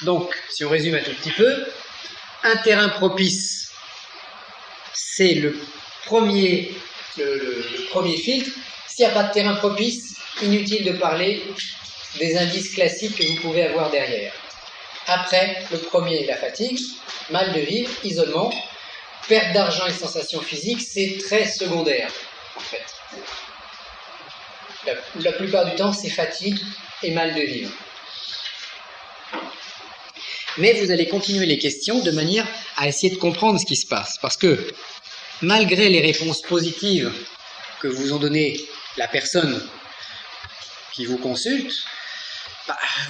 Donc, si on résume un tout petit peu, un terrain propice, c'est le premier filtre. S'il n'y a pas de terrain propice, inutile de parler des indices classiques que vous pouvez avoir derrière. Après, le premier, la fatigue, mal de vivre, isolement, perte d'argent et sensations physiques, c'est très secondaire, en fait. La plupart du temps, c'est fatigue et mal de vivre. Mais vous allez continuer les questions de manière à essayer de comprendre ce qui se passe. Parce que, malgré les réponses positives que vous ont données la personne qui vous consulte,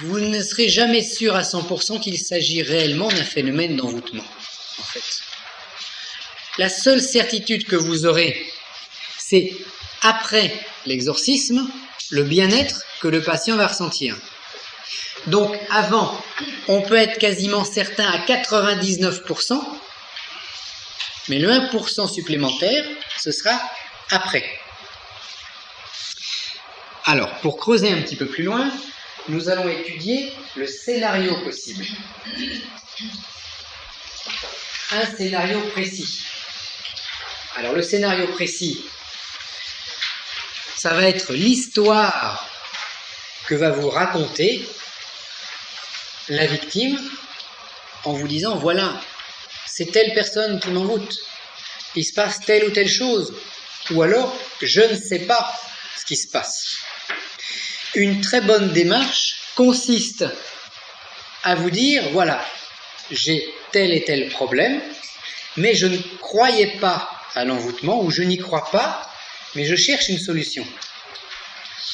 vous ne serez jamais sûr à 100% qu'il s'agit réellement d'un phénomène d'envoûtement, en fait. La seule certitude que vous aurez, c'est après l'exorcisme, le bien-être que le patient va ressentir. Donc avant, on peut être quasiment certain à 99%, mais le 1% supplémentaire, ce sera après. Alors, pour creuser un petit peu plus loin, nous allons étudier le scénario possible. Un scénario précis. Alors, le scénario précis, ça va être l'histoire que va vous raconter la victime en vous disant, voilà, c'est telle personne qui m'envoûte, il se passe telle ou telle chose, ou alors, je ne sais pas ce qui se passe. Une très bonne démarche consiste à vous dire, voilà, j'ai tel et tel problème, mais je ne croyais pas à l'envoûtement, ou je n'y crois pas, mais je cherche une solution.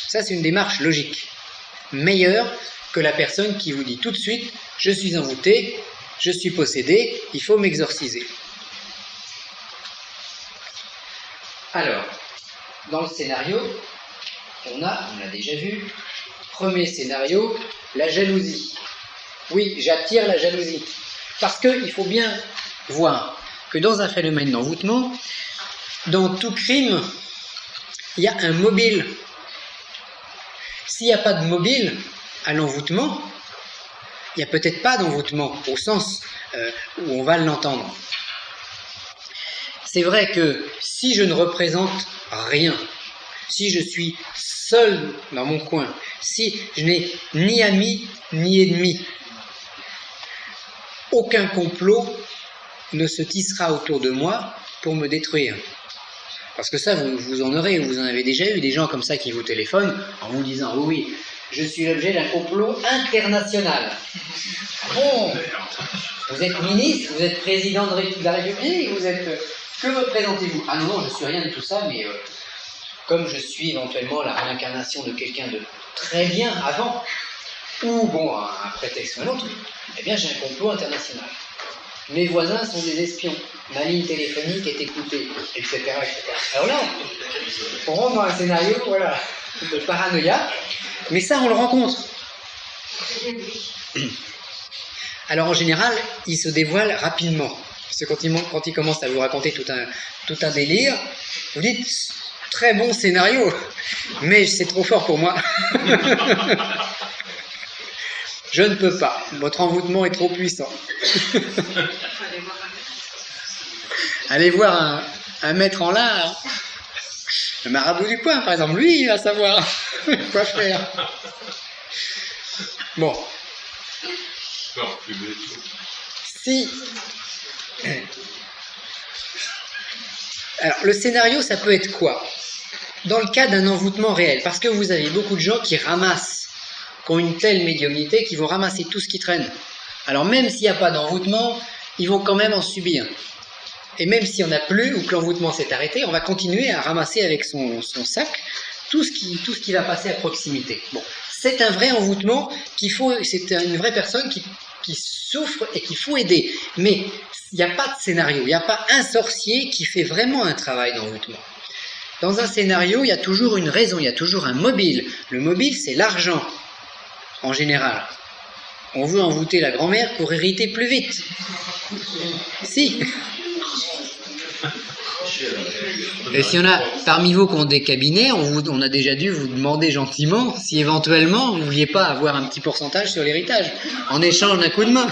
Ça, c'est une démarche logique, meilleure que la personne qui vous dit tout de suite, je suis envoûté, je suis possédé, il faut m'exorciser. Alors, dans le scénario, on a déjà vu, premier scénario, la jalousie. Oui, j'attire la jalousie. Parce qu'il faut bien voir que dans un phénomène d'envoûtement, dans tout crime, il y a un mobile. S'il n'y a pas de mobile à l'envoûtement, il n'y a peut-être pas d'envoûtement au sens où on va l'entendre. C'est vrai que si je ne représente rien, si je suis seul dans mon coin, si je n'ai ni amis ni ennemis, aucun complot ne se tissera autour de moi pour me détruire. Parce que ça, vous en aurez, vous en avez déjà eu des gens comme ça qui vous téléphonent en vous disant « Oui, je suis l'objet d'un complot international. » Bon, vous êtes ministre, vous êtes président de la République, vous êtes... Que représentez-vous? Ah non, je suis rien de tout ça, mais comme je suis éventuellement la réincarnation de quelqu'un de très bien avant, ou bon, un prétexte ou un autre, eh bien j'ai un complot international. Mes voisins sont des espions, ma ligne téléphonique est écoutée, etc., etc. Alors là, on rentre dans un scénario, voilà, de paranoïa, mais ça on le rencontre. Alors en général, il se dévoile rapidement. Parce que quand il commence à vous raconter tout un délire, vous dites, très bon scénario, mais c'est trop fort pour moi. Je ne peux pas, votre envoûtement est trop puissant. Allez voir un maître en l'art, le marabout du coin par exemple, lui il va savoir quoi faire. Bon. Si... Alors, le scénario, ça peut être quoi? Dans le cas d'un envoûtement réel, parce que vous avez beaucoup de gens qui ramassent, qui ont une telle médiumnité, qui vont ramasser tout ce qui traîne. Alors, même s'il n'y a pas d'envoûtement, ils vont quand même en subir. Et même s'il n'y en a plus, ou que l'envoûtement s'est arrêté, on va continuer à ramasser avec son sac tout ce qui va passer à proximité. Bon, c'est un vrai envoûtement c'est une vraie personne qui souffre et qu'il faut aider. Mais il n'y a pas de scénario, il n'y a pas un sorcier qui fait vraiment un travail d'envoûtement. Dans un scénario, il y a toujours une raison, il y a toujours un mobile. Le mobile, c'est l'argent, en général. On veut envoûter la grand-mère pour hériter plus vite. Si. Et s'il y en a parmi vous qui ont des cabinets, on a déjà dû vous demander gentiment si éventuellement vous ne vouliez pas avoir un petit pourcentage sur l'héritage, en échange d'un coup de main.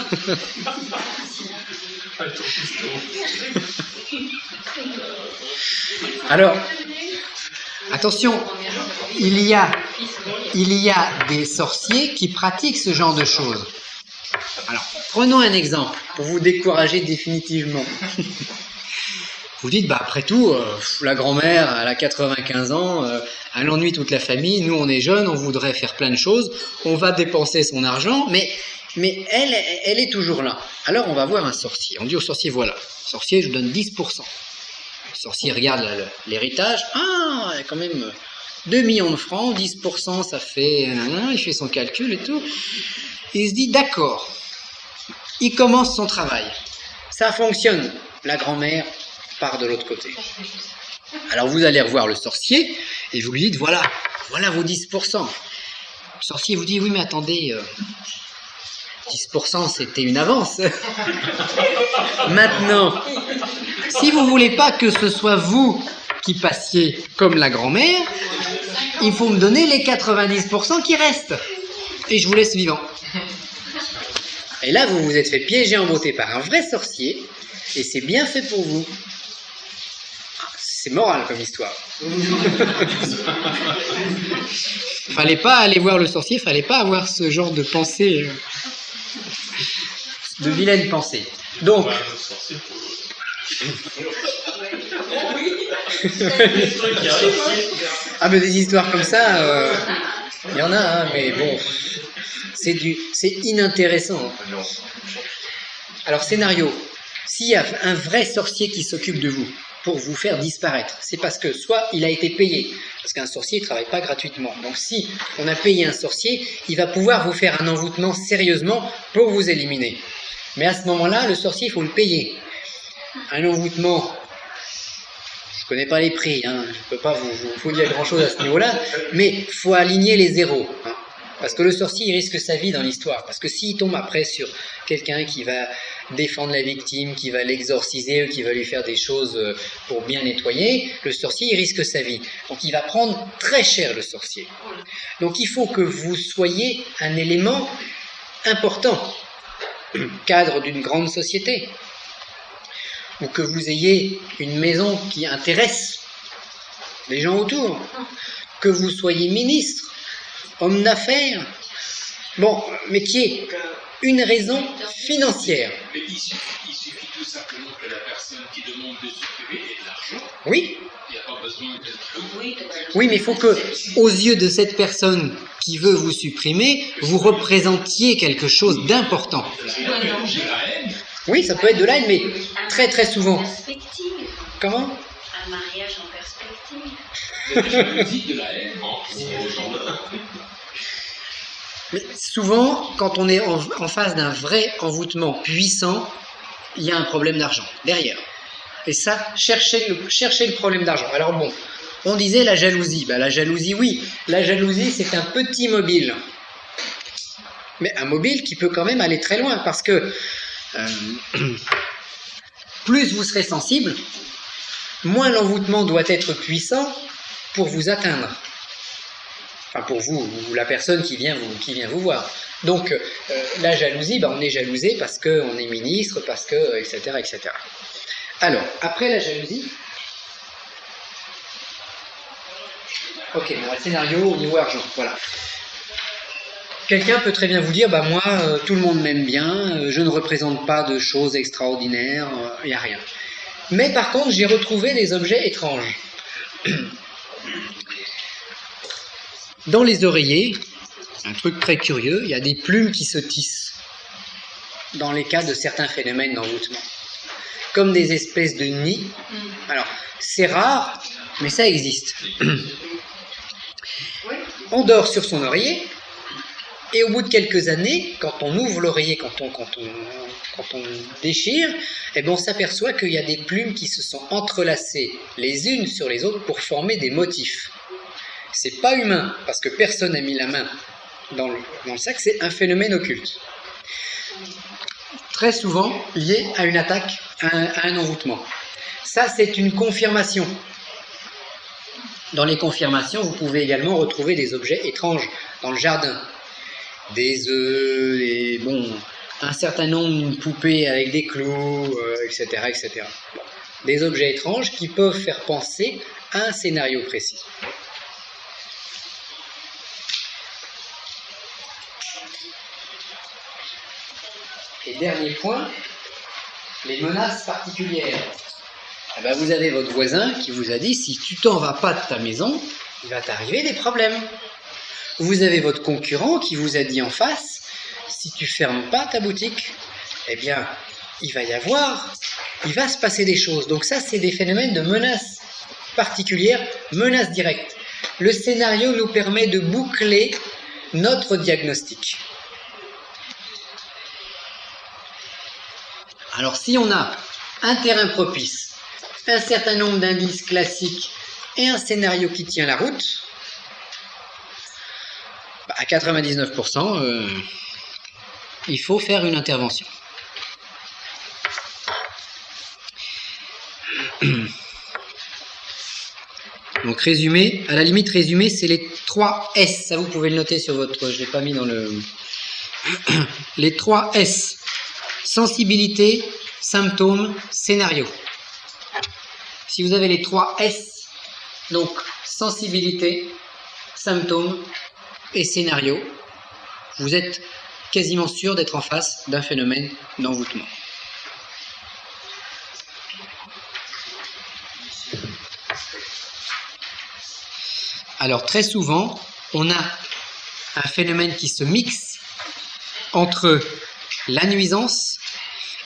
Alors, attention, il y a des sorciers qui pratiquent ce genre de choses. Alors, prenons un exemple pour vous décourager définitivement. Vous dites, bah après tout, la grand-mère, elle a 95 ans, elle ennuie toute la famille, nous on est jeunes, on voudrait faire plein de choses, on va dépenser son argent, mais elle est toujours là. Alors on va voir un sorcier. On dit au sorcier, voilà, sorcier, je vous donne 10%. Le sorcier regarde l'héritage, ah, il y a quand même 2 millions de francs, 10%, ça fait... il fait son calcul et tout. Il se dit, d'accord, il commence son travail. Ça fonctionne. La grand-mère part de l'autre côté. Alors vous allez revoir le sorcier et vous lui dites, voilà vos 10%. Le sorcier vous dit, oui mais attendez, 10% c'était une avance. Maintenant, si vous ne voulez pas que ce soit vous qui passiez comme la grand-mère, il faut me donner les 90% qui restent. Et je vous laisse vivant. Et là, vous vous êtes fait piéger en beauté par un vrai sorcier, et c'est bien fait pour vous. C'est moral comme histoire. Fallait pas aller voir le sorcier, fallait pas avoir ce genre de pensée, de vilaine pensée. Donc, ah mais des histoires comme ça, il y en a, hein, mais bon, c'est inintéressant. Alors scénario, s'il y a un vrai sorcier qui s'occupe de vous pour vous faire disparaître, c'est parce que soit il a été payé, parce qu'un sorcier ne travaille pas gratuitement. Donc si on a payé un sorcier, il va pouvoir vous faire un envoûtement sérieusement pour vous éliminer. Mais à ce moment-là, le sorcier, il faut le payer. Un envoûtement, je ne connais pas les prix, hein, je ne peux pas vous dire grand-chose à ce niveau-là, mais il faut aligner les zéros. Hein, parce que le sorcier, il risque sa vie dans l'histoire. Parce que s'il tombe après sur quelqu'un qui va défendre la victime, qui va l'exorciser, ou qui va lui faire des choses pour bien nettoyer, le sorcier, il risque sa vie. Donc il va prendre très cher, le sorcier. Donc il faut que vous soyez un élément important, cadre d'une grande société, ou que vous ayez une maison qui intéresse les gens autour, que vous soyez ministre, homme d'affaires, bon, mais qui est une raison financière. Mais il suffit tout simplement que la personne qui demande de supprimer ait de l'argent. Oui. Il n'y a pas besoin de... Oui, mais il faut que, aux yeux de cette personne qui veut vous supprimer, vous représentiez quelque chose d'important. Oui, ça peut être de la haine, mais très très souvent. Perspective. Comment? Un mariage en perspective. de la haine. Mais souvent, quand on est en face d'un vrai envoûtement puissant, il y a un problème d'argent derrière. Et ça, cherchez le problème d'argent. Alors bon, on disait la jalousie. Ben, la jalousie, oui. La jalousie, c'est un petit mobile. Mais un mobile qui peut quand même aller très loin, parce que plus vous serez sensible, moins l'envoûtement doit être puissant pour vous atteindre. Enfin, pour vous, ou la personne qui vient vous voir. Donc, la jalousie, ben, on est jalousé parce qu'on est ministre, parce que, etc., etc. Alors, après la jalousie, ok, bon, le scénario au niveau argent, voilà. Quelqu'un peut très bien vous dire, bah moi, tout le monde m'aime bien, je ne représente pas de choses extraordinaires, il n'y a rien. Mais par contre, j'ai retrouvé des objets étranges. Dans les oreillers, un truc très curieux, il y a des plumes qui se tissent dans les cas de certains phénomènes d'envoûtement. Comme des espèces de nids. Alors, c'est rare, mais ça existe. On dort sur son oreiller, et au bout de quelques années, quand on ouvre l'oreiller, quand on déchire, eh ben on s'aperçoit qu'il y a des plumes qui se sont entrelacées les unes sur les autres pour former des motifs. C'est pas humain, parce que personne n'a mis la main dans le sac, c'est un phénomène occulte. Très souvent lié à une attaque, à un envoûtement. Ça, c'est une confirmation. Dans les confirmations, vous pouvez également retrouver des objets étranges dans le jardin. Des œufs, un certain nombre de poupées avec des clous, etc. etc. Bon. Des objets étranges qui peuvent faire penser à un scénario précis. Et dernier point, les menaces particulières. Eh ben, vous avez votre voisin qui vous a dit, si tu t'en vas pas de ta maison, il va t'arriver des problèmes. Vous avez votre concurrent qui vous a dit en face, si tu fermes pas ta boutique, eh bien, il va se passer des choses. Donc ça, c'est des phénomènes de menaces particulières, menaces directes. Le scénario nous permet de boucler notre diagnostic. Alors si on a un terrain propice, un certain nombre d'indices classiques et un scénario qui tient la route, à 99%, il faut faire une intervention. Donc résumé, à la limite résumé, c'est les 3 S. Ça vous pouvez le noter sur votre... Je ne l'ai pas mis dans le... Les 3 S. Sensibilité, symptômes, scénario. Si vous avez les 3 S, donc sensibilité, symptômes et scénario, vous êtes quasiment sûr d'être en face d'un phénomène d'envoûtement. Alors très souvent, on a un phénomène qui se mixe entre la nuisance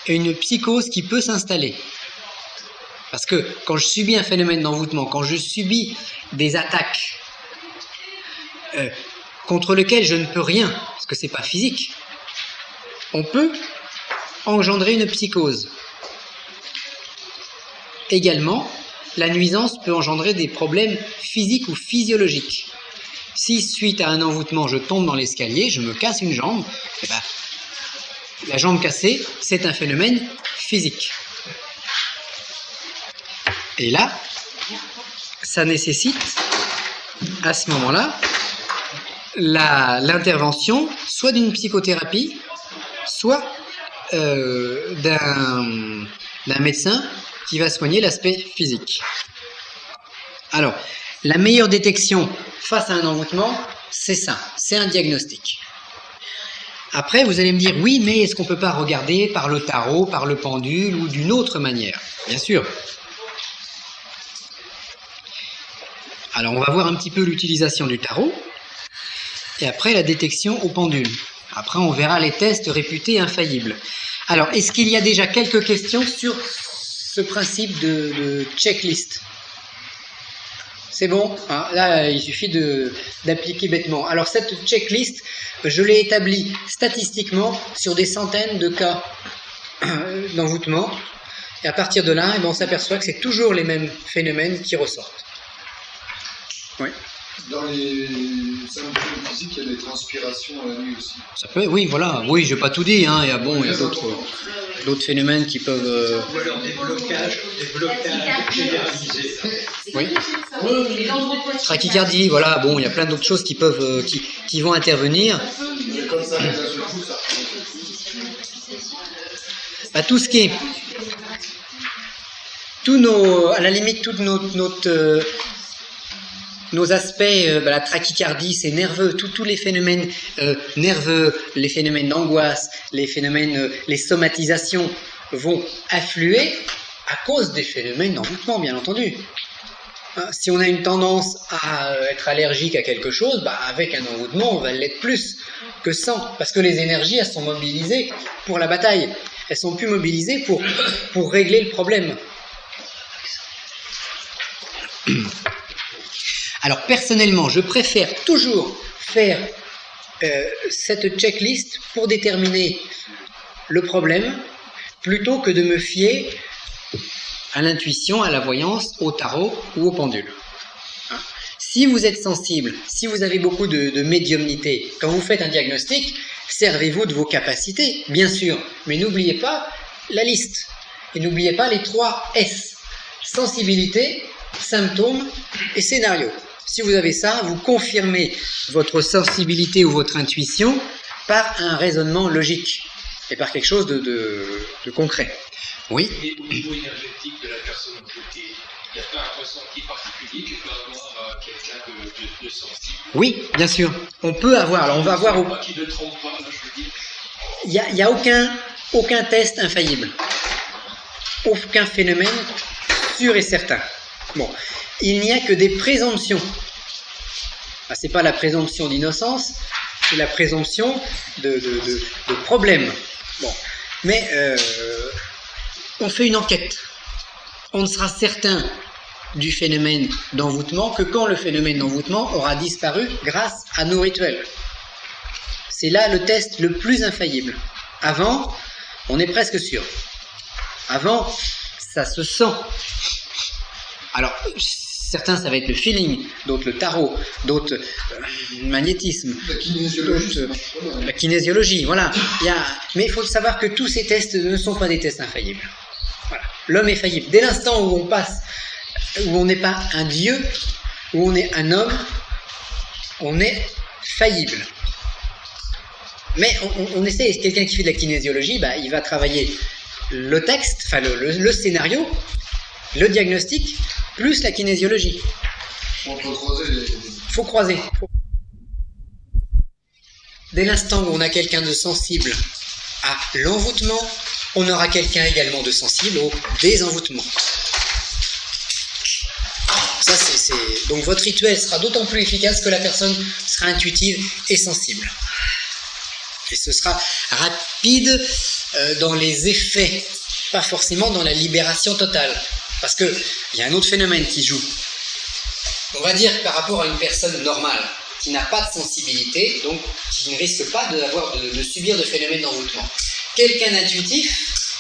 et une psychose qui peut s'installer. Parce que quand je subis un phénomène d'envoûtement, quand je subis des attaques contre lesquelles je ne peux rien, parce que c'est pas physique, on peut engendrer une psychose. Également, la nuisance peut engendrer des problèmes physiques ou physiologiques. Si, suite à un envoûtement, je tombe dans l'escalier, je me casse une jambe, eh ben, la jambe cassée, c'est un phénomène physique. Et là, ça nécessite, à ce moment-là, l'intervention soit d'une psychothérapie, soit d'un médecin qui va soigner l'aspect physique. Alors, la meilleure détection face à un envoûtement, c'est ça, c'est un diagnostic. Après, vous allez me dire, oui, mais est-ce qu'on ne peut pas regarder par le tarot, par le pendule ou d'une autre manière? Bien sûr. Alors, on va voir un petit peu l'utilisation du tarot et après la détection au pendule. Après, on verra les tests réputés infaillibles. Alors, est-ce qu'il y a déjà quelques questions sur ce principe de checklist? C'est bon, hein, là, il suffit d'appliquer bêtement. Alors, cette checklist, je l'ai établie statistiquement sur des centaines de cas d'envoûtement. Et à partir de là, on s'aperçoit que c'est toujours les mêmes phénomènes qui ressortent. Oui. Dans les symptômes physiques, il y a des transpirations à la nuit aussi. Ça peut, oui, voilà. Oui, je n'ai pas tout dit. Hein. Il y a d'autres phénomènes qui peuvent... Ou alors des blocages généralisés. Oui. Trachycardie, voilà. Bon, il y a plein d'autres choses qui peuvent, qui vont intervenir. Mais comme ça, ça Bah, tout ce qui est... à la limite, toutes nos aspects, la trachycardie, c'est nerveux, tous les phénomènes nerveux, les phénomènes d'angoisse, les phénomènes, les somatisations vont affluer à cause des phénomènes d'envoûtement, bien entendu. Hein, si on a une tendance à être allergique à quelque chose, bah, avec un envoûtement, on va l'être plus que sans, parce que les énergies, elles sont mobilisées pour la bataille, elles sont plus mobilisées pour régler le problème. Alors personnellement, je préfère toujours faire cette checklist pour déterminer le problème plutôt que de me fier à l'intuition, à la voyance, au tarot ou au pendule. Si vous êtes sensible, si vous avez beaucoup de médiumnité, quand vous faites un diagnostic, servez-vous de vos capacités, bien sûr, mais n'oubliez pas la liste et n'oubliez pas les 3 S. sensibilité, symptômes et scénario. Si vous avez ça, vous confirmez votre sensibilité ou votre intuition par un raisonnement logique et par quelque chose de concret. Oui. Et au niveau énergétique de la personne côté, il n'y a pas un ressenti particulier que peut avoir quelqu'un de sensible. Oui, bien sûr. On peut avoir. Alors on va voir. Qui ne trompe pas, là, je veux dire. Il n'y a aucun test infaillible. Aucun phénomène sûr et certain. Bon, il n'y a que des présomptions. Ah, c'est pas la présomption d'innocence, c'est la présomption de problème. Bon, mais on fait une enquête. On ne sera certain du phénomène d'envoûtement que quand le phénomène d'envoûtement aura disparu grâce à nos rituels. C'est là le test le plus infaillible. Avant, on est presque sûr. Avant, ça se sent. Alors, certains, ça va être le feeling, d'autres le tarot, d'autres le magnétisme, la kinésiologie, voilà. Mais il faut savoir que tous ces tests ne sont pas des tests infaillibles. Voilà. L'homme est faillible. Dès l'instant où on passe, où on n'est pas un dieu, où on est un homme, on est faillible. Mais on essaie, quelqu'un qui fait de la kinésiologie, il va travailler le texte, enfin le scénario, le diagnostic, plus la kinésiologie. Faut croiser. Dès l'instant où on a quelqu'un de sensible à l'envoûtement, on aura quelqu'un également de sensible au désenvoûtement. Ça, Donc votre rituel sera d'autant plus efficace que la personne sera intuitive et sensible. Et ce sera rapide dans les effets, pas forcément dans la libération totale. Parce qu'il y a un autre phénomène qui joue. On va dire que par rapport à une personne normale, qui n'a pas de sensibilité, donc qui ne risque pas de subir de phénomènes d'envoûtement. Quelqu'un d'intuitif,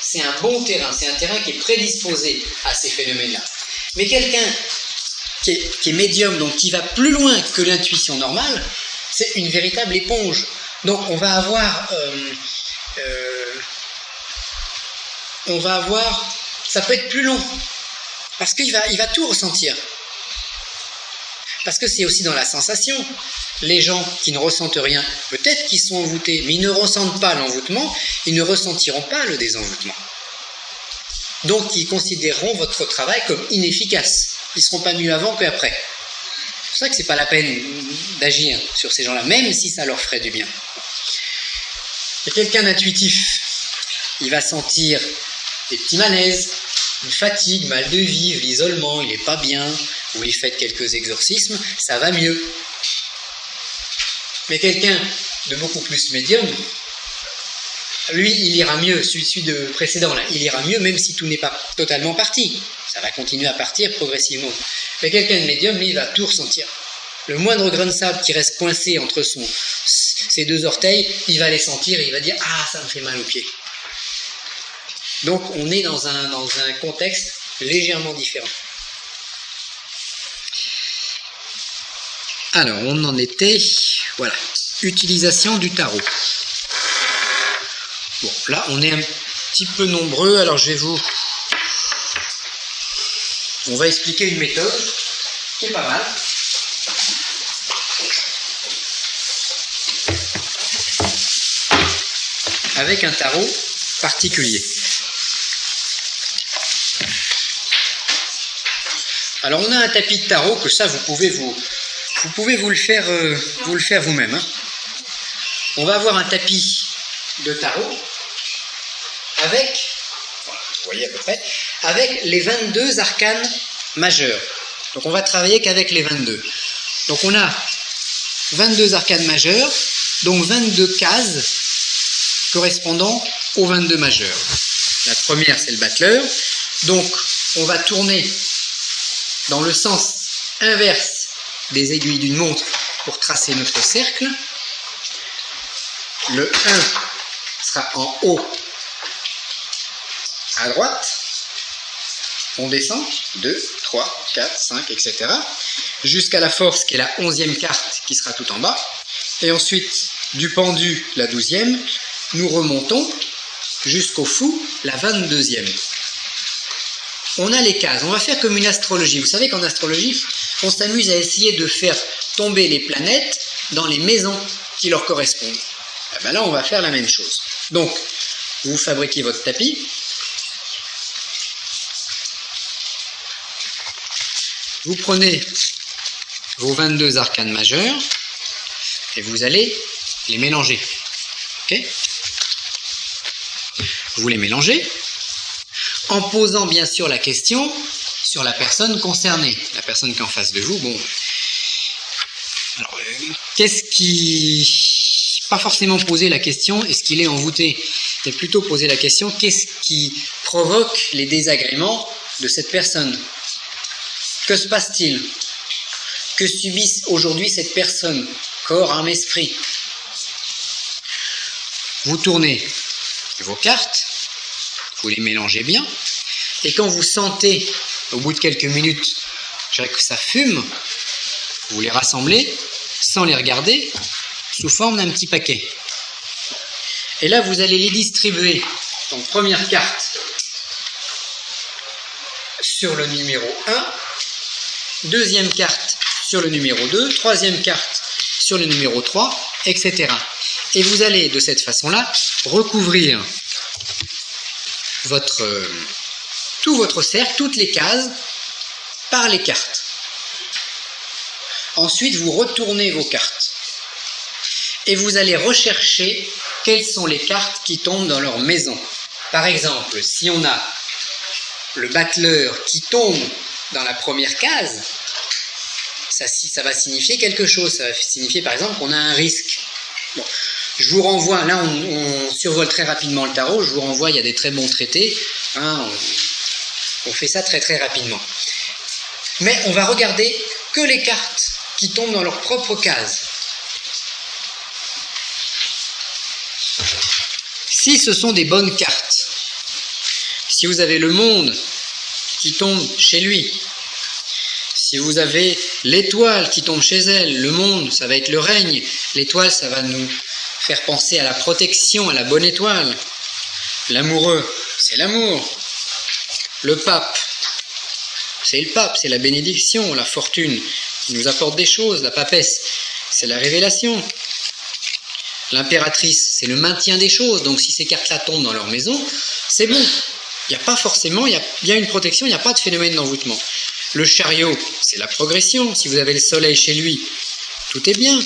c'est un bon terrain, c'est un terrain qui est prédisposé à ces phénomènes-là. Mais quelqu'un qui est médium, donc qui va plus loin que l'intuition normale, c'est une véritable éponge. Donc on va avoir, ça peut être plus long, parce qu'il va tout ressentir. Parce que c'est aussi dans la sensation. Les gens qui ne ressentent rien, peut-être qu'ils sont envoûtés, mais ils ne ressentent pas l'envoûtement, ils ne ressentiront pas le désenvoûtement. Donc ils considéreront votre travail comme inefficace. Ils ne seront pas mieux avant qu'après. C'est pour ça que ce n'est pas la peine d'agir sur ces gens-là, même si ça leur ferait du bien. Et quelqu'un d'intuitif, il va sentir des petits malaises, une fatigue, mal de vivre, l'isolement, il n'est pas bien, ou il fait quelques exorcismes, ça va mieux. Mais quelqu'un de beaucoup plus médium, lui, il ira mieux, celui de précédent, là, il ira mieux même si tout n'est pas totalement parti. Ça va continuer à partir progressivement. Mais quelqu'un de médium, lui, il va tout ressentir. Le moindre grain de sable qui reste coincé entre ses deux orteils, il va les sentir et il va dire « Ah, ça me fait mal aux pieds ». Donc, on est dans un contexte légèrement différent. Alors, on en était, voilà, utilisation du tarot. Bon, là, on est un petit peu nombreux, alors on va expliquer une méthode qui est pas mal. Avec un tarot particulier. Alors, on a un tapis de tarot que ça, vous pouvez vous le faire vous-même. Hein. On va avoir un tapis de tarot avec, voilà, vous voyez à peu près, avec les 22 arcanes majeurs. Donc on va travailler qu'avec les 22. Donc on a 22 arcanes majeurs, donc 22 cases correspondant aux 22 majeurs. La première, c'est le battleur. Donc on va tourner dans le sens inverse des aiguilles d'une montre pour tracer notre cercle. Le 1 sera en haut à droite. On descend 2, 3, 4, 5, etc. jusqu'à la force qui est la 11e carte qui sera tout en bas. Et ensuite, du pendu, la 12e, nous remontons jusqu'au fou, la 22e. on a les cases. On va faire comme une astrologie. Vous savez qu'en astrologie, on s'amuse à essayer de faire tomber les planètes dans les maisons qui leur correspondent. Et ben là, on va faire la même chose. Donc, vous fabriquez votre tapis. Vous prenez vos 22 arcanes majeures et vous allez les mélanger. Ok ? Vous les mélangez en posant bien sûr la question sur la personne concernée, la personne qui est en face de vous. Bon, alors, qu'est-ce qui... Pas forcément poser la question, est-ce qu'il est envoûté, mais plutôt poser la question, qu'est-ce qui provoque les désagréments de cette personne ? Que se passe-t-il ? Que subissent aujourd'hui cette personne, corps, âme, esprit ? Vous tournez vos cartes, vous les mélangez bien, et quand vous sentez, au bout de quelques minutes, que ça fume, vous les rassemblez, sans les regarder, sous forme d'un petit paquet. Et là, vous allez les distribuer. Donc, première carte sur le numéro 1, deuxième carte sur le numéro 2, troisième carte sur le numéro 3, etc. Et vous allez, de cette façon-là, recouvrir tout votre cercle, toutes les cases, par les cartes. Ensuite, vous retournez vos cartes. Et vous allez rechercher quelles sont les cartes qui tombent dans leur maison. Par exemple, si on a le battleur qui tombe dans la première case, ça va signifier quelque chose. Ça va signifier par exemple qu'on a un risque. Bon, je vous renvoie, là on survole très rapidement le tarot, je vous renvoie, il y a des très bons traités, hein, on fait ça très très rapidement. Mais on va regarder que les cartes qui tombent dans leur propre case. Si ce sont des bonnes cartes, si vous avez le monde qui tombe chez lui, si vous avez l'étoile qui tombe chez elle, le monde, ça va être le règne, l'étoile, ça va nous faire penser à la protection, à la bonne étoile. L'amoureux, c'est l'amour. Le pape, c'est le pape, c'est la bénédiction, la fortune qui nous apporte des choses. La papesse, c'est la révélation. L'impératrice, c'est le maintien des choses. Donc si ces cartes-là tombent dans leur maison, c'est bon. Il n'y a pas forcément, il y a une protection, il n'y a pas de phénomène d'envoûtement. Le chariot, c'est la progression. Si vous avez le soleil chez lui, tout est bien.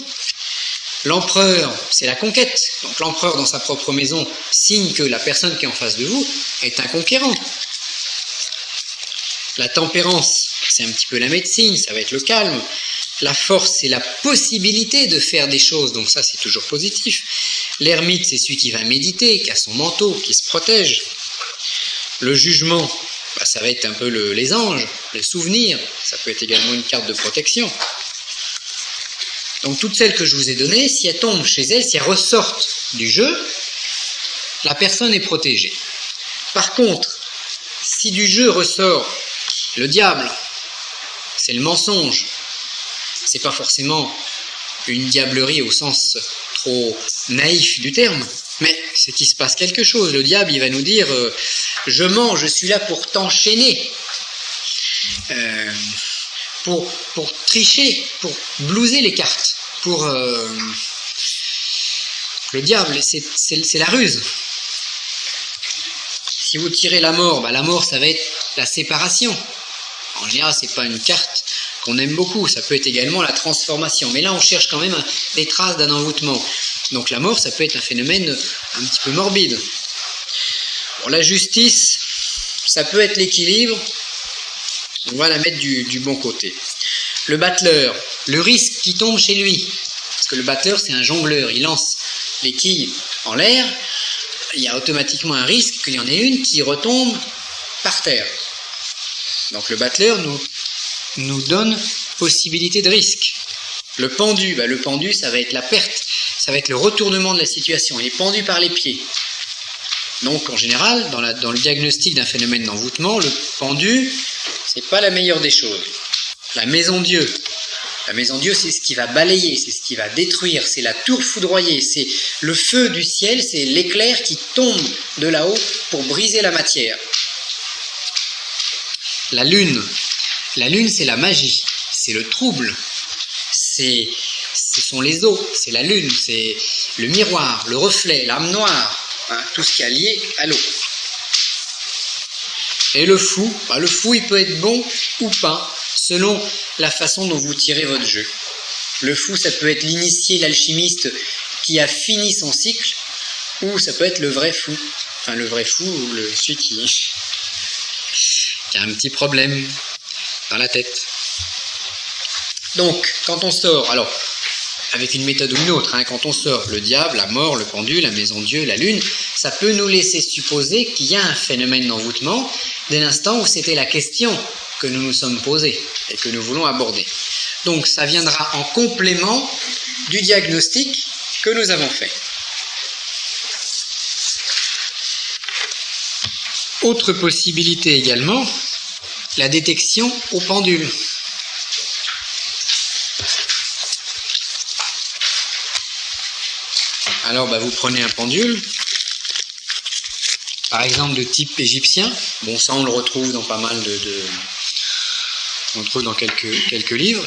L'empereur, c'est la conquête. Donc l'empereur dans sa propre maison signe que la personne qui est en face de vous est un conquérant. La tempérance, c'est un petit peu la médecine, ça va être le calme. La force, c'est la possibilité de faire des choses, donc ça c'est toujours positif. L'ermite, c'est celui qui va méditer, qui a son manteau, qui se protège. Le jugement, ça va être un peu les anges, les souvenirs, ça peut être également une carte de protection. Donc toutes celles que je vous ai données, si elles tombent chez elles, si elles ressortent du jeu, la personne est protégée. Par contre, si du jeu ressort le diable, c'est le mensonge, c'est pas forcément une diablerie au sens trop naïf du terme, mais c'est qu'il se passe quelque chose. Le diable, il va nous dire je mens, je suis là pour t'enchaîner, pour tricher, pour blouser les cartes. Le diable, c'est la ruse. Si vous tirez la mort, la mort, ça va être la séparation. En général, c'est pas une carte qu'on aime beaucoup. Ça peut être également la transformation. Mais là, on cherche quand même des traces d'un envoûtement. Donc la mort, ça peut être un phénomène un petit peu morbide. Bon, la justice, ça peut être l'équilibre. On va la mettre du bon côté. Le battleur, le risque qui tombe chez lui. Parce que le battleur, c'est un jongleur. Il lance les quilles en l'air. Il y a automatiquement un risque qu'il y en ait une qui retombe par terre. Donc le battleur nous donne possibilité de risque. Le pendu, le pendu, ça va être la perte, ça va être le retournement de la situation. Il est pendu par les pieds. Donc en général, dans le diagnostic d'un phénomène d'envoûtement, le pendu, c'est pas la meilleure des choses. La maison Dieu. La maison Dieu, c'est ce qui va balayer, c'est ce qui va détruire, c'est la tour foudroyée, c'est le feu du ciel, c'est l'éclair qui tombe de là-haut pour briser la matière. la lune. La lune, c'est la magie, c'est le trouble, ce sont les eaux, c'est la lune, c'est le miroir, le reflet, l'âme noire, hein, tout ce qui est lié à l'eau. Et le fou, il peut être bon ou pas, selon la façon dont vous tirez votre jeu. Le fou, ça peut être l'initié, l'alchimiste qui a fini son cycle, ou ça peut être le vrai fou. Enfin, le vrai fou, ou celui qui a un petit problème dans la tête. Donc, quand on sort, alors, avec une méthode ou une autre, hein, quand on sort le diable, la mort, le pendu, la maison Dieu, la lune, ça peut nous laisser supposer qu'il y a un phénomène d'envoûtement dès l'instant où c'était la question que nous nous sommes posée et que nous voulons aborder. Donc, ça viendra en complément du diagnostic que nous avons fait. Autre possibilité également, la détection au pendule. Alors, vous prenez un pendule, par exemple de type égyptien. Bon, ça, on le retrouve dans pas mal on le trouve dans quelques livres.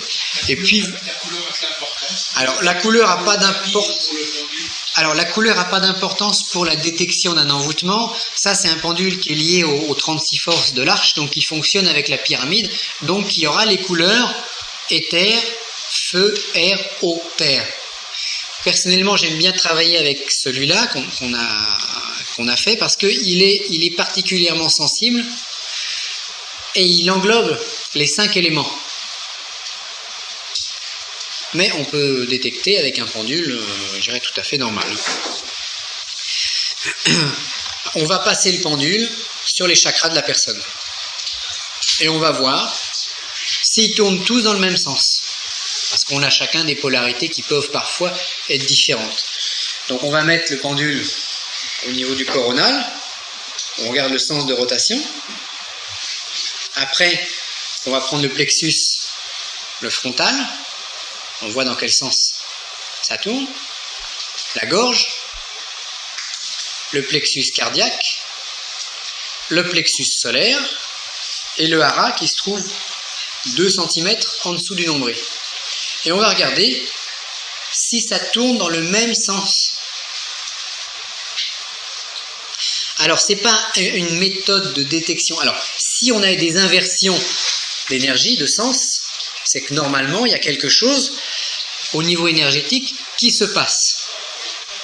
Et puis, La couleur a de l'importance. alors, la couleur n'a pas d'importance. Alors, la couleur n'a pas d'importance pour la détection d'un envoûtement. Ça, c'est un pendule qui est lié aux 36 forces de l'arche, donc qui fonctionne avec la pyramide. Donc, il y aura les couleurs éther, feu, air, eau, terre. Personnellement, j'aime bien travailler avec celui-là qu'on a fait parce qu'il est particulièrement sensible et il englobe les 5 éléments. Mais on peut détecter avec un pendule, je dirais, tout à fait normal. On va passer le pendule sur les chakras de la personne. Et on va voir s'ils tournent tous dans le même sens. Parce qu'on a chacun des polarités qui peuvent parfois être différentes. Donc on va mettre le pendule au niveau du coronal. On regarde le sens de rotation. Après, on va prendre le plexus, le frontal. On voit dans quel sens ça tourne. La gorge, le plexus cardiaque, le plexus solaire et le hara qui se trouve 2 cm en dessous du nombril. Et on va regarder si ça tourne dans le même sens. Alors, ce n'est pas une méthode de détection. Alors, si on a des inversions d'énergie, de sens, c'est que normalement, il y a quelque chose au niveau énergétique qui se passe.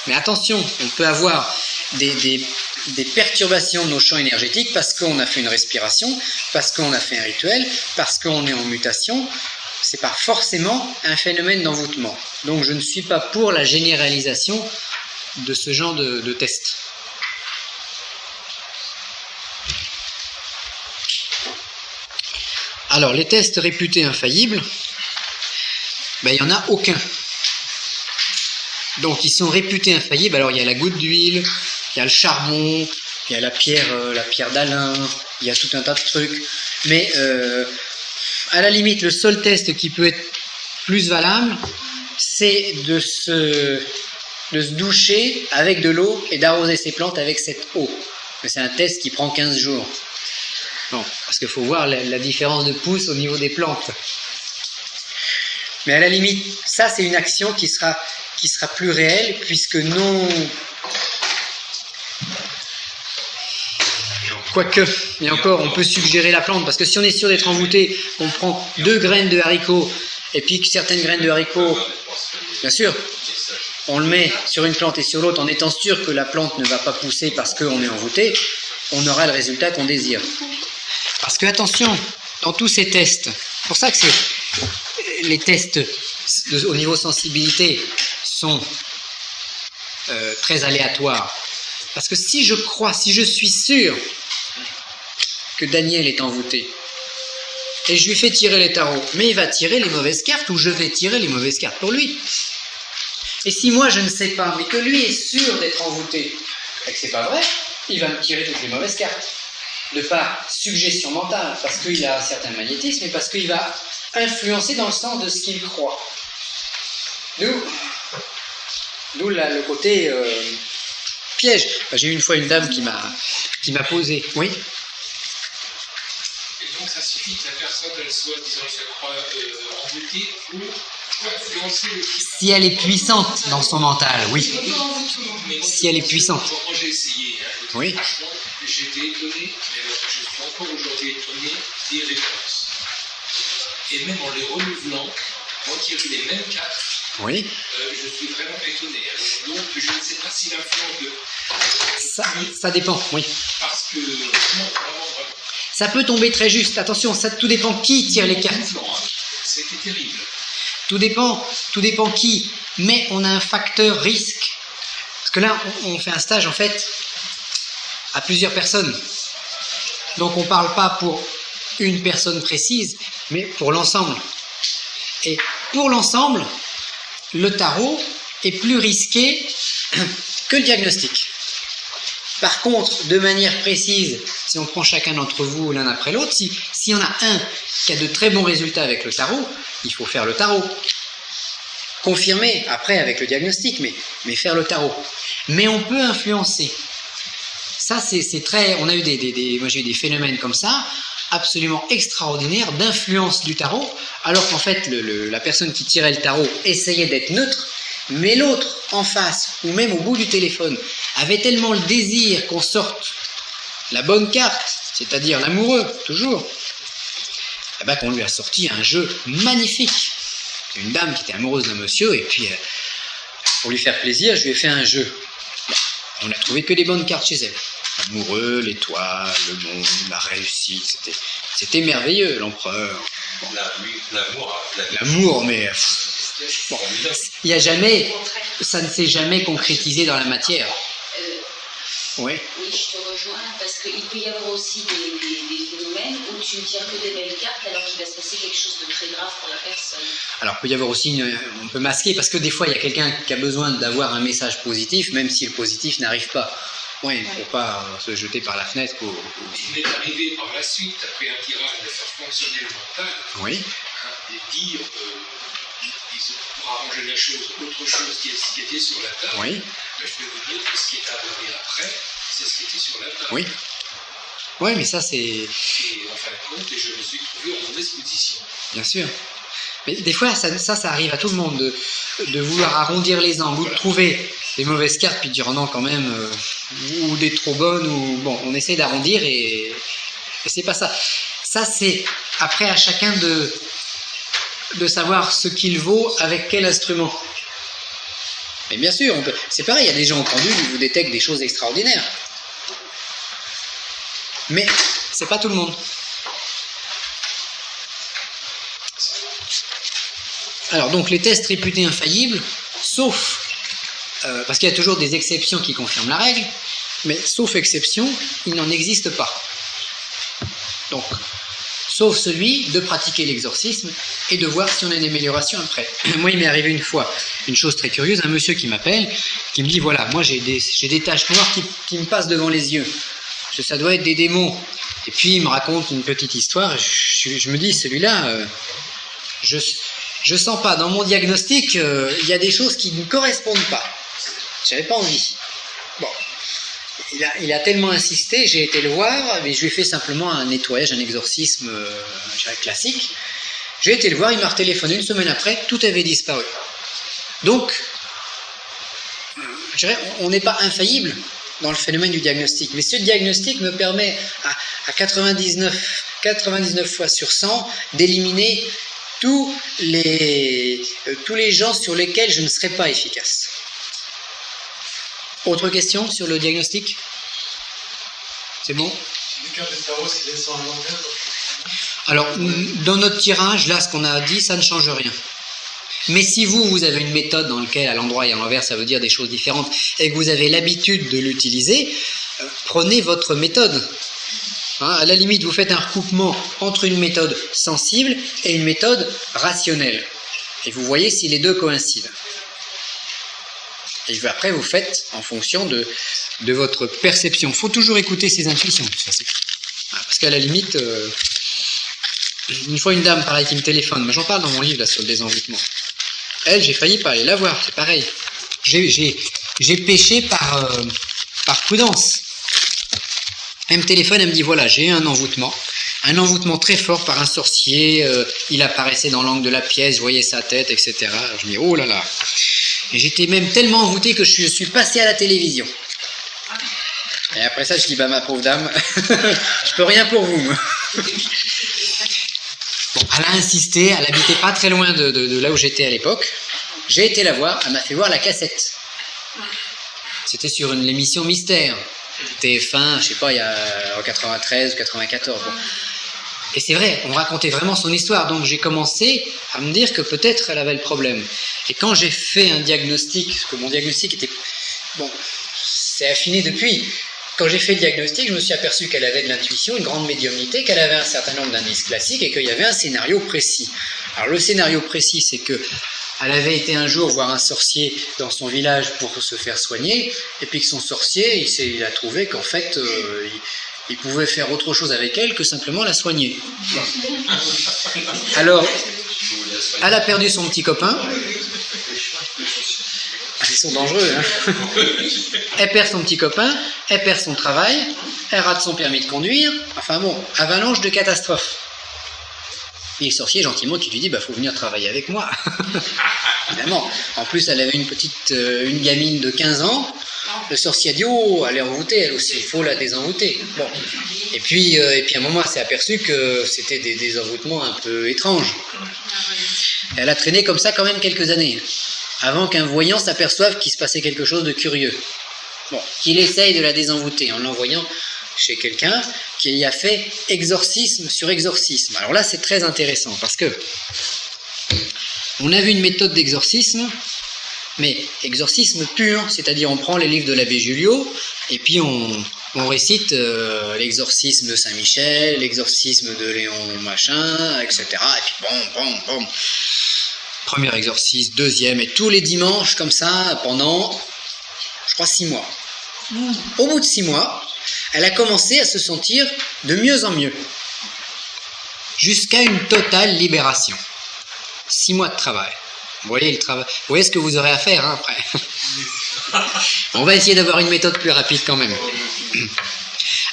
Mais attention, on peut avoir des perturbations de nos champs énergétiques parce qu'on a fait une respiration, parce qu'on a fait un rituel, parce qu'on est en mutation. Ce n'est pas forcément un phénomène d'envoûtement. Donc je ne suis pas pour la généralisation de ce genre de test. Alors les tests réputés infaillibles, il n'y en a aucun. Donc ils sont réputés infaillibles. Alors il y a la goutte d'huile, il y a le charbon, il y a la pierre d'Alain, il y a tout un tas de trucs. Mais à la limite, le seul test qui peut être plus valable, c'est de se doucher avec de l'eau et d'arroser ses plantes avec cette eau. Mais c'est un test qui prend 15 jours. Non, parce qu'il faut voir la différence de pouce au niveau des plantes. Mais à la limite, ça c'est une action qui sera plus réelle, puisque non... Quoique, et encore, on peut suggérer la plante, parce que si on est sûr d'être envoûté, on prend 2 graines de haricots, et puis certaines graines de haricots, bien sûr, on le met sur une plante et sur l'autre, en étant sûr que la plante ne va pas pousser parce qu'on est envoûté, on aura le résultat qu'on désire. Parce que, attention, dans tous ces tests, c'est pour ça que les tests au niveau sensibilité sont très aléatoires. Parce que si je suis sûr que Daniel est envoûté, et je lui fais tirer les tarots, mais il va tirer les mauvaises cartes, ou je vais tirer les mauvaises cartes pour lui. Et si moi je ne sais pas, mais que lui est sûr d'être envoûté, et que c'est pas vrai, il va me tirer toutes les mauvaises cartes. De par suggestion mentale, parce qu'il a un certain magnétisme, et parce qu'il va influencer dans le sens de ce qu'il croit. D'où le côté piège. J'ai eu une fois une dame qui m'a posé. Oui. Et donc ça se suffit que la personne, elle soit, disons, elle se croit envoûtée pour influencer le climat. Si elle est puissante dans son mental, oui. Mais moi, Si elle est puissante. Moi, j'ai essayé. Hein, Oui. Franchement, j'étais étonné, mais alors, je suis encore aujourd'hui étonné des réponses. Et même en les renouvelant, moi qui ai eu les mêmes cartes, Oui. je suis vraiment étonné. Alors, donc, je ne sais pas si l'influence de... Ça dépend, oui. Parce que, non, vraiment. Ça peut tomber très juste. Attention, ça tout dépend qui tire les cartes. C'était terrible. Tout dépend qui. Mais on a un facteur risque. Parce que là, on fait un stage, en fait, à plusieurs personnes. Donc, on ne parle pas pour une personne précise, mais pour l'ensemble. Et pour l'ensemble, le tarot est plus risqué que le diagnostic. Par contre, de manière précise, si on prend chacun d'entre vous l'un après l'autre, s'il y en a un qui a de très bons résultats avec le tarot, il faut faire le tarot. Confirmer après avec le diagnostic, mais faire le tarot. Mais on peut influencer. Ça, c'est très... On a eu moi j'ai eu des phénomènes comme ça, absolument extraordinaires, d'influence du tarot, alors qu'en fait, la personne qui tirait le tarot essayait d'être neutre, mais l'autre en face, ou même au bout du téléphone, avait tellement le désir qu'on sorte la bonne carte, c'est-à-dire l'amoureux, toujours, eh ben, qu'on lui a sorti un jeu magnifique. Une dame qui était amoureuse d'un monsieur, et puis, pour lui faire plaisir, je lui ai fait un jeu. Bon, on n'a trouvé que des bonnes cartes chez elle. L'amoureux, l'étoile, le monde, la réussite, c'était merveilleux, l'empereur. L'amour, mais... Bon, il y a jamais, ça ne s'est jamais concrétisé dans la matière. Oui. Oui, je te rejoins, parce qu'il peut y avoir aussi des phénomènes où tu ne tires que des belles cartes alors qu'il va se passer quelque chose de très grave pour la personne. Alors, il peut y avoir aussi, on peut masquer, parce que des fois, il y a quelqu'un qui a besoin d'avoir un message positif, même si le positif n'arrive pas. Oui, il ne faut pas se jeter par la fenêtre. Il m'est arrivé par la suite, après un tirage, de faire fonctionner le mental, Oui. Et dire, disons, pour arranger la chose, autre chose qui était sur la table. Oui. Je vais vous dire que ce qui est arrivé après, c'est ce qui était sur la table. Oui. Oui, mais ça, c'est... Et en fin de compte, je me suis trouvé en mauvaise position. Bien sûr. Mais des fois, ça arrive à tout le monde de vouloir arrondir les angles, ou de trouver des mauvaises cartes, puis de dire oh non, quand même, ou des trop bonnes, ou bon, on essaie d'arrondir et c'est pas ça. Ça, c'est après à chacun de savoir ce qu'il vaut avec quel instrument. Mais bien sûr, c'est pareil, il y a des gens au pendule qui vous détectent des choses extraordinaires. Mais c'est pas tout le monde. Alors donc les tests réputés infaillibles, sauf, parce qu'il y a toujours des exceptions qui confirment la règle, mais sauf exception, il n'en existe pas. Donc, sauf celui de pratiquer l'exorcisme et de voir si on a une amélioration après. Moi, il m'est arrivé une fois une chose très curieuse, un monsieur qui m'appelle, qui me dit, voilà, moi j'ai des taches noires qui me passent devant les yeux. Ça doit être des démons. Et puis il me raconte une petite histoire, je me dis, celui-là, je sens pas, dans mon diagnostic, il y a des choses qui ne correspondent pas. J'avais pas envie. Bon. Il a tellement insisté, j'ai été le voir, mais je lui ai fait simplement un nettoyage, un exorcisme classique. J'ai été le voir, il m'a retéléphoné une semaine après, tout avait disparu. Donc, je dirais, on n'est pas infaillible dans le phénomène du diagnostic, mais ce diagnostic me permet à 99 fois sur 100 d'éliminer tous les gens sur lesquels je ne serais pas efficace. Autre question sur le diagnostic? C'est bon? Alors, dans notre tirage, là, ce qu'on a dit, ça ne change rien. Mais si vous avez une méthode dans laquelle à l'endroit et à l'envers, ça veut dire des choses différentes, et que vous avez l'habitude de l'utiliser, prenez votre méthode. Hein, à la limite, vous faites un recoupement entre une méthode sensible et une méthode rationnelle. Et vous voyez si les deux coïncident. Et après, vous faites en fonction de votre perception. Il faut toujours écouter ses intuitions. Parce qu'à la limite, une fois une dame, pareil, qui me téléphone, mais j'en parle dans mon livre là, sur le désenvoûtement. Elle, j'ai failli pas aller la voir, c'est pareil. J'ai péché par prudence. Elle me téléphone, elle me dit, voilà, j'ai un envoûtement, un envoûtement très fort par un sorcier, il apparaissait dans l'angle de la pièce, je voyais sa tête, etc. Alors je me dis, oh là là. Et j'étais même tellement envoûté que je suis passé à la télévision. Et après ça, je dis, bah ma pauvre dame, je peux rien pour vous, moi. Bon, elle a insisté, elle habitait pas très loin de là où j'étais à l'époque. J'ai été la voir, elle m'a fait voir la cassette. C'était sur l'émission Mystère. TF1, je sais pas, il y a en 93 ou 94. Bon. Et c'est vrai, on racontait vraiment son histoire. Donc j'ai commencé à me dire que peut-être elle avait le problème. Et quand j'ai fait un diagnostic, parce que mon diagnostic était... Bon, c'est affiné depuis. Quand j'ai fait le diagnostic, je me suis aperçu qu'elle avait de l'intuition, une grande médiumnité, qu'elle avait un certain nombre d'indices classiques et qu'il y avait un scénario précis. Alors le scénario précis, c'est que elle avait été un jour voir un sorcier dans son village pour se faire soigner, et puis que son sorcier, il a trouvé qu'en fait, il pouvait faire autre chose avec elle que simplement la soigner. Alors, elle a perdu son petit copain. Ils sont dangereux, hein. Elle perd son petit copain, elle perd son travail, elle rate son permis de conduire. Enfin bon, avalanche de catastrophes. Et le sorcier, gentiment, qui lui dit, bah faut venir travailler avec moi. Évidemment. En plus, elle avait une gamine de 15 ans. Le sorcier a dit, oh, elle est envoûtée, elle aussi, il faut la désenvoûter. Bon. Et puis à un moment, elle s'est aperçue que c'était des envoûtements un peu étranges. Et elle a traîné comme ça quand même quelques années, avant qu'un voyant s'aperçoive qu'il se passait quelque chose de curieux. Bon, qu'il essaye de la désenvoûter en l'envoyant chez quelqu'un qui y a fait exorcisme sur exorcisme. Alors là, c'est très intéressant parce que on a vu une méthode d'exorcisme, mais exorcisme pur, c'est-à-dire on prend les livres de l'abbé Julio et puis on récite l'exorcisme de Saint-Michel, l'exorcisme de Léon machin, etc. Et puis bon. Premier exorcisme, deuxième, et tous les dimanches comme ça pendant, je crois, 6 mois. Au bout de 6 mois, elle a commencé à se sentir de mieux en mieux, jusqu'à une totale libération. 6 mois de travail. Vous voyez le travail. Vous voyez ce que vous aurez à faire hein, après. On va essayer d'avoir une méthode plus rapide quand même.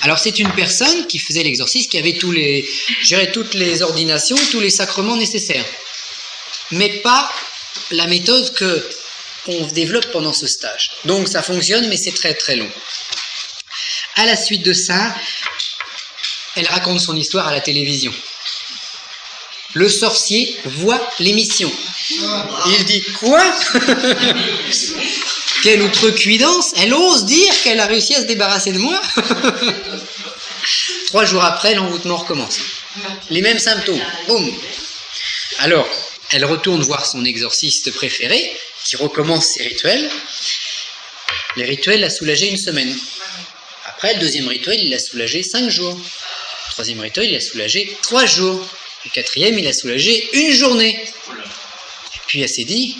Alors c'est une personne qui faisait l'exorcisme, qui avait toutes les ordinations, tous les sacrements nécessaires. Mais pas la méthode qu'on développe pendant ce stage. Donc ça fonctionne, mais c'est très très long. À la suite de ça, elle raconte son histoire à la télévision. Le sorcier voit l'émission. Il dit quoi? Quelle outrecuidance! Elle ose dire qu'elle a réussi à se débarrasser de moi. 3 jours après, l'envoûtement recommence. Les mêmes symptômes. Boum. Alors, elle retourne voir son exorciste préféré, qui recommence ses rituels. Les rituels l'ont soulagé 1 semaine. Après, le 2e rituel, il l'a soulagé 5 jours. Le 3e rituel, il l'a soulagé 3 jours. Le 4e, il l'a soulagé 1 journée. Et puis elle s'est dit,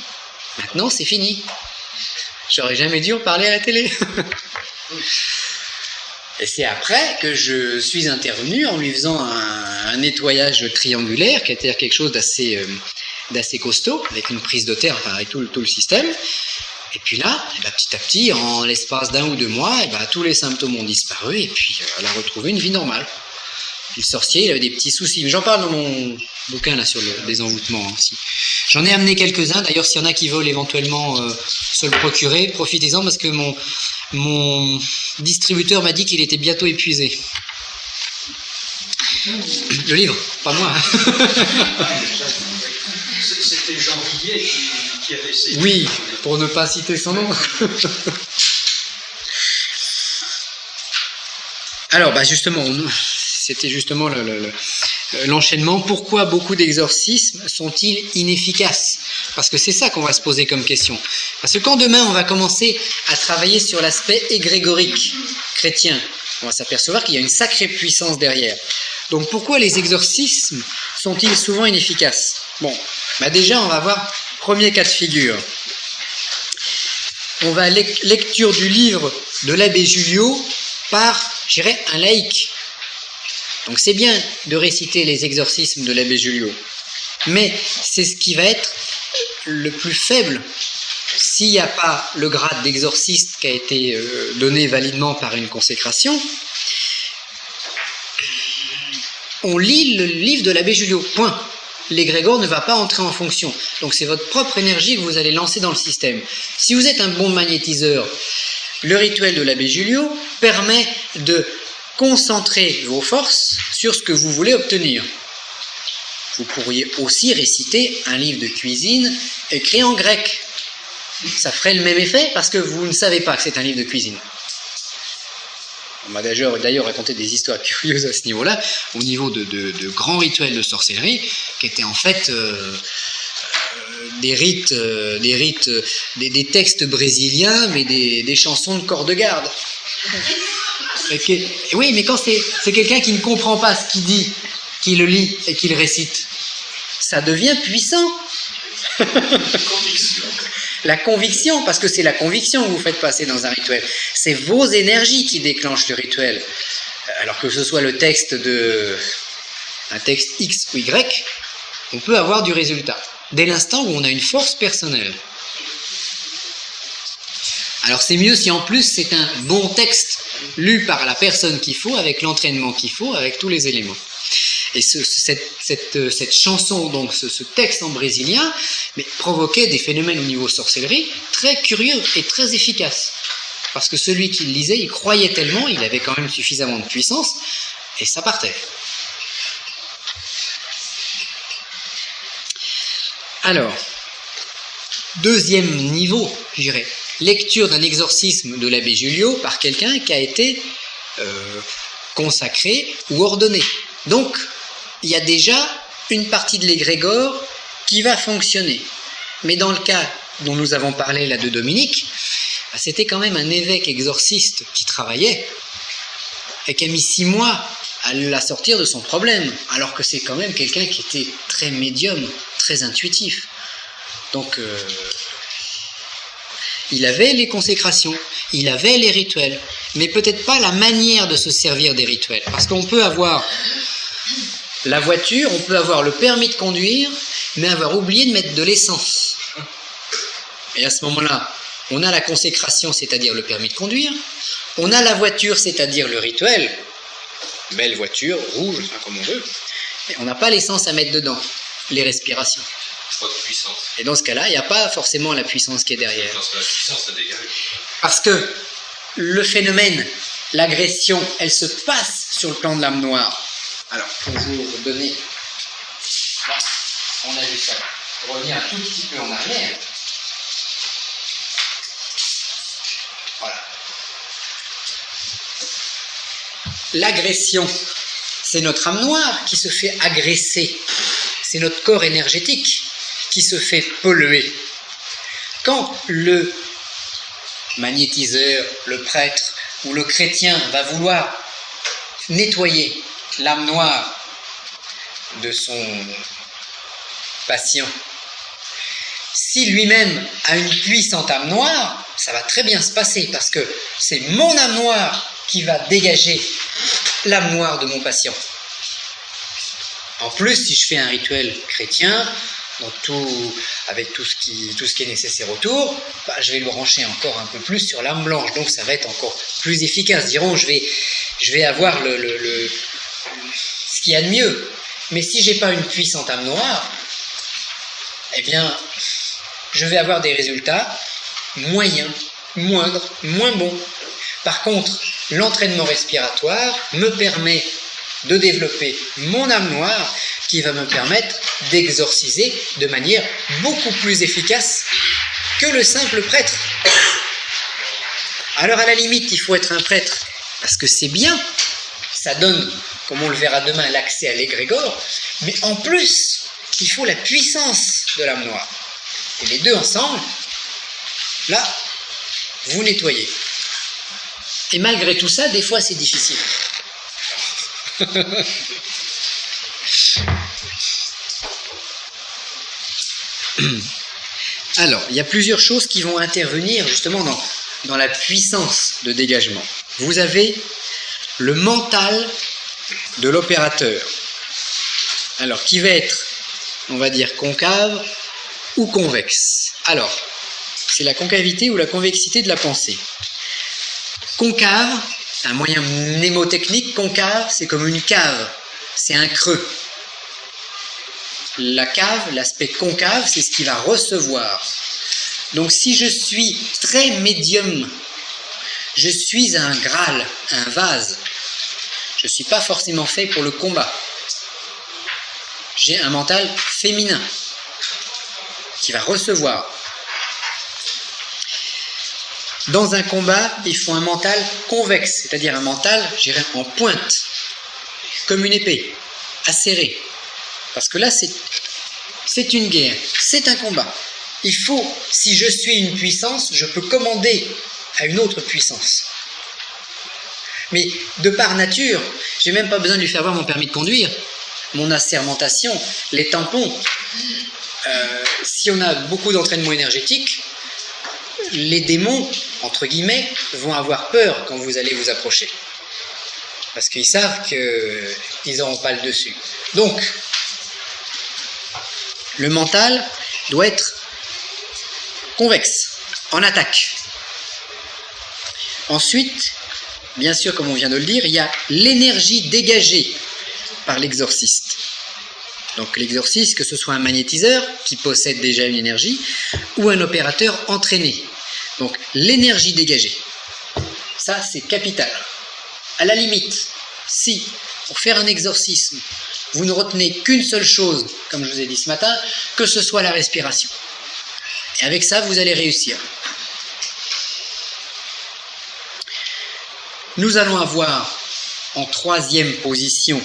maintenant c'est fini. J'aurais jamais dû en parler à la télé. Et c'est après que je suis intervenu en lui faisant un nettoyage triangulaire, qui était quelque chose d'assez costaud, avec une prise de terre, enfin avec tout le système. Et puis là, petit à petit, en l'espace d'1 ou 2 mois, tous les symptômes ont disparu, et puis elle a retrouvé une vie normale. Le sorcier, il avait des petits soucis. Mais j'en parle dans mon bouquin là sur le désenvoûtement aussi. J'en ai amené quelques-uns. D'ailleurs, s'il y en a qui veulent éventuellement se le procurer, profitez-en parce que mon distributeur m'a dit qu'il était bientôt épuisé. Le livre, pas moi. C'était Jean Villet qui avait essayé. Oui, pour ne pas citer son nom. Alors, justement, c'était justement l'enchaînement. Pourquoi beaucoup d'exorcismes sont-ils inefficaces? Parce que c'est ça qu'on va se poser comme question. Parce que quand demain on va commencer à travailler sur l'aspect égrégorique chrétien, on va s'apercevoir qu'il y a une sacrée puissance derrière. Donc pourquoi les exorcismes sont-ils souvent inefficaces? Bon, déjà on va voir premier cas de figure. On va lecture du livre de l'abbé Julio par, je dirais, un laïc. Donc c'est bien de réciter les exorcismes de l'abbé Julio, mais c'est ce qui va être le plus faible. S'il n'y a pas le grade d'exorciste qui a été donné validement par une consécration, on lit le livre de l'abbé Julliot, point. L'égrégore ne va pas entrer en fonction. Donc c'est votre propre énergie que vous allez lancer dans le système. Si vous êtes un bon magnétiseur, le rituel de l'abbé Julliot permet de concentrer vos forces sur ce que vous voulez obtenir. Vous pourriez aussi réciter un livre de cuisine écrit en grec. Ça ferait le même effet parce que vous ne savez pas que c'est un livre de cuisine. On m'a d'ailleurs raconté des histoires curieuses à ce niveau-là, au niveau de grands rituels de sorcellerie, qui étaient en fait des textes brésiliens, mais des chansons de corps de garde. Oui, mais quand c'est quelqu'un qui ne comprend pas ce qu'il dit, qui le lit et qui le récite, ça devient puissant. La conviction, parce que c'est la conviction que vous faites passer dans un rituel. C'est vos énergies qui déclenchent le rituel. Alors que ce soit un texte X ou Y, on peut avoir du résultat. Dès l'instant où on a une force personnelle. Alors c'est mieux si en plus c'est un bon texte, lu par la personne qu'il faut, avec l'entraînement qu'il faut, avec tous les éléments. Et cette chanson, donc ce texte en brésilien, mais provoquait des phénomènes au niveau sorcellerie très curieux et très efficaces. Parce que celui qui le lisait, il croyait tellement, il avait quand même suffisamment de puissance, et ça partait. Alors, deuxième niveau, je dirais, lecture d'un exorcisme de l'abbé Julliot par quelqu'un qui a été consacré ou ordonné. Donc, il y a déjà une partie de l'égrégore qui va fonctionner. Mais dans le cas dont nous avons parlé là de Dominique, c'était quand même un évêque exorciste qui travaillait et qui a mis 6 mois à la sortir de son problème, alors que c'est quand même quelqu'un qui était très médium, très intuitif. Donc, il avait les consécrations, il avait les rituels, mais peut-être pas la manière de se servir des rituels. Parce qu'on peut avoir la voiture, on peut avoir le permis de conduire, mais avoir oublié de mettre de l'essence. Et à ce moment-là, on a la consécration, c'est-à-dire le permis de conduire, on a la voiture, c'est-à-dire le rituel, belle voiture, rouge, enfin comme on veut, mais on n'a pas l'essence à mettre dedans, les respirations. Pas de puissance. Et dans ce cas-là, il n'y a pas forcément la puissance qui est derrière. Parce que la puissance, ça dégage. Parce que le phénomène, l'agression, elle se passe sur le plan de l'âme noire. Alors, pour vous donner, là, on a vu ça. Pour revenir un tout petit peu en arrière. Voilà. L'agression, c'est notre âme noire qui se fait agresser. C'est notre corps énergétique qui se fait polluer. Quand le magnétiseur, le prêtre ou le chrétien va vouloir nettoyer l'âme noire de son patient, si lui-même a une puissante âme noire, ça va très bien se passer parce que c'est mon âme noire qui va dégager l'âme noire de mon patient. En plus, si je fais un rituel chrétien, avec tout ce qui est nécessaire autour, je vais le brancher encore un peu plus sur l'âme blanche, donc ça va être encore plus efficace. Diront, je vais avoir ce qu'il y a de mieux. Mais si j'ai pas une puissante âme noire, eh bien, je vais avoir des résultats moyens, moindres, moins bons. Par contre, l'entraînement respiratoire me permet de développer mon âme noire qui va me permettre d'exorciser de manière beaucoup plus efficace que le simple prêtre. Alors à la limite, il faut être un prêtre parce que c'est bien, ça donne, comme on le verra demain, l'accès à l'égrégore, mais en plus, il faut la puissance de l'âme noire. Et les deux ensemble, là, vous nettoyez. Et malgré tout ça, des fois c'est difficile. Alors, il y a plusieurs choses qui vont intervenir justement dans la puissance de dégagement. Vous avez le mental de l'opérateur. Alors, qui va être, on va dire, concave ou convexe. Alors, c'est la concavité ou la convexité de la pensée. Concave, un moyen mnémotechnique, concave, c'est comme une cave. c'est un creux. La cave, l'aspect concave, c'est ce qui va recevoir. Donc si je suis très médium, je suis un Graal, un vase. Je ne suis pas forcément fait pour le combat. J'ai un mental féminin qui va recevoir. Dans un combat, il faut un mental convexe, c'est-à-dire un mental, je dirais, en pointe, comme une épée, acérée. Parce que là, c'est une guerre, c'est un combat. Il faut, si je suis une puissance, je peux commander à une autre puissance. Mais de par nature, j'ai même pas besoin de lui faire voir mon permis de conduire, mon assermentation, les tampons. Si on a beaucoup d'entraînement énergétique, les démons, entre guillemets, vont avoir peur quand vous allez vous approcher. Parce qu'ils savent qu'ils n'auront pas le dessus. Donc, le mental doit être convexe, en attaque. Ensuite, bien sûr, comme on vient de le dire, il y a l'énergie dégagée par l'exorciste. Donc l'exorciste, que ce soit un magnétiseur qui possède déjà une énergie ou un opérateur entraîné. Donc l'énergie dégagée, ça c'est capital. À la limite, si pour faire un exorcisme, vous ne retenez qu'une seule chose, comme je vous ai dit ce matin, que ce soit la respiration. Et avec ça, vous allez réussir. Nous allons avoir en troisième position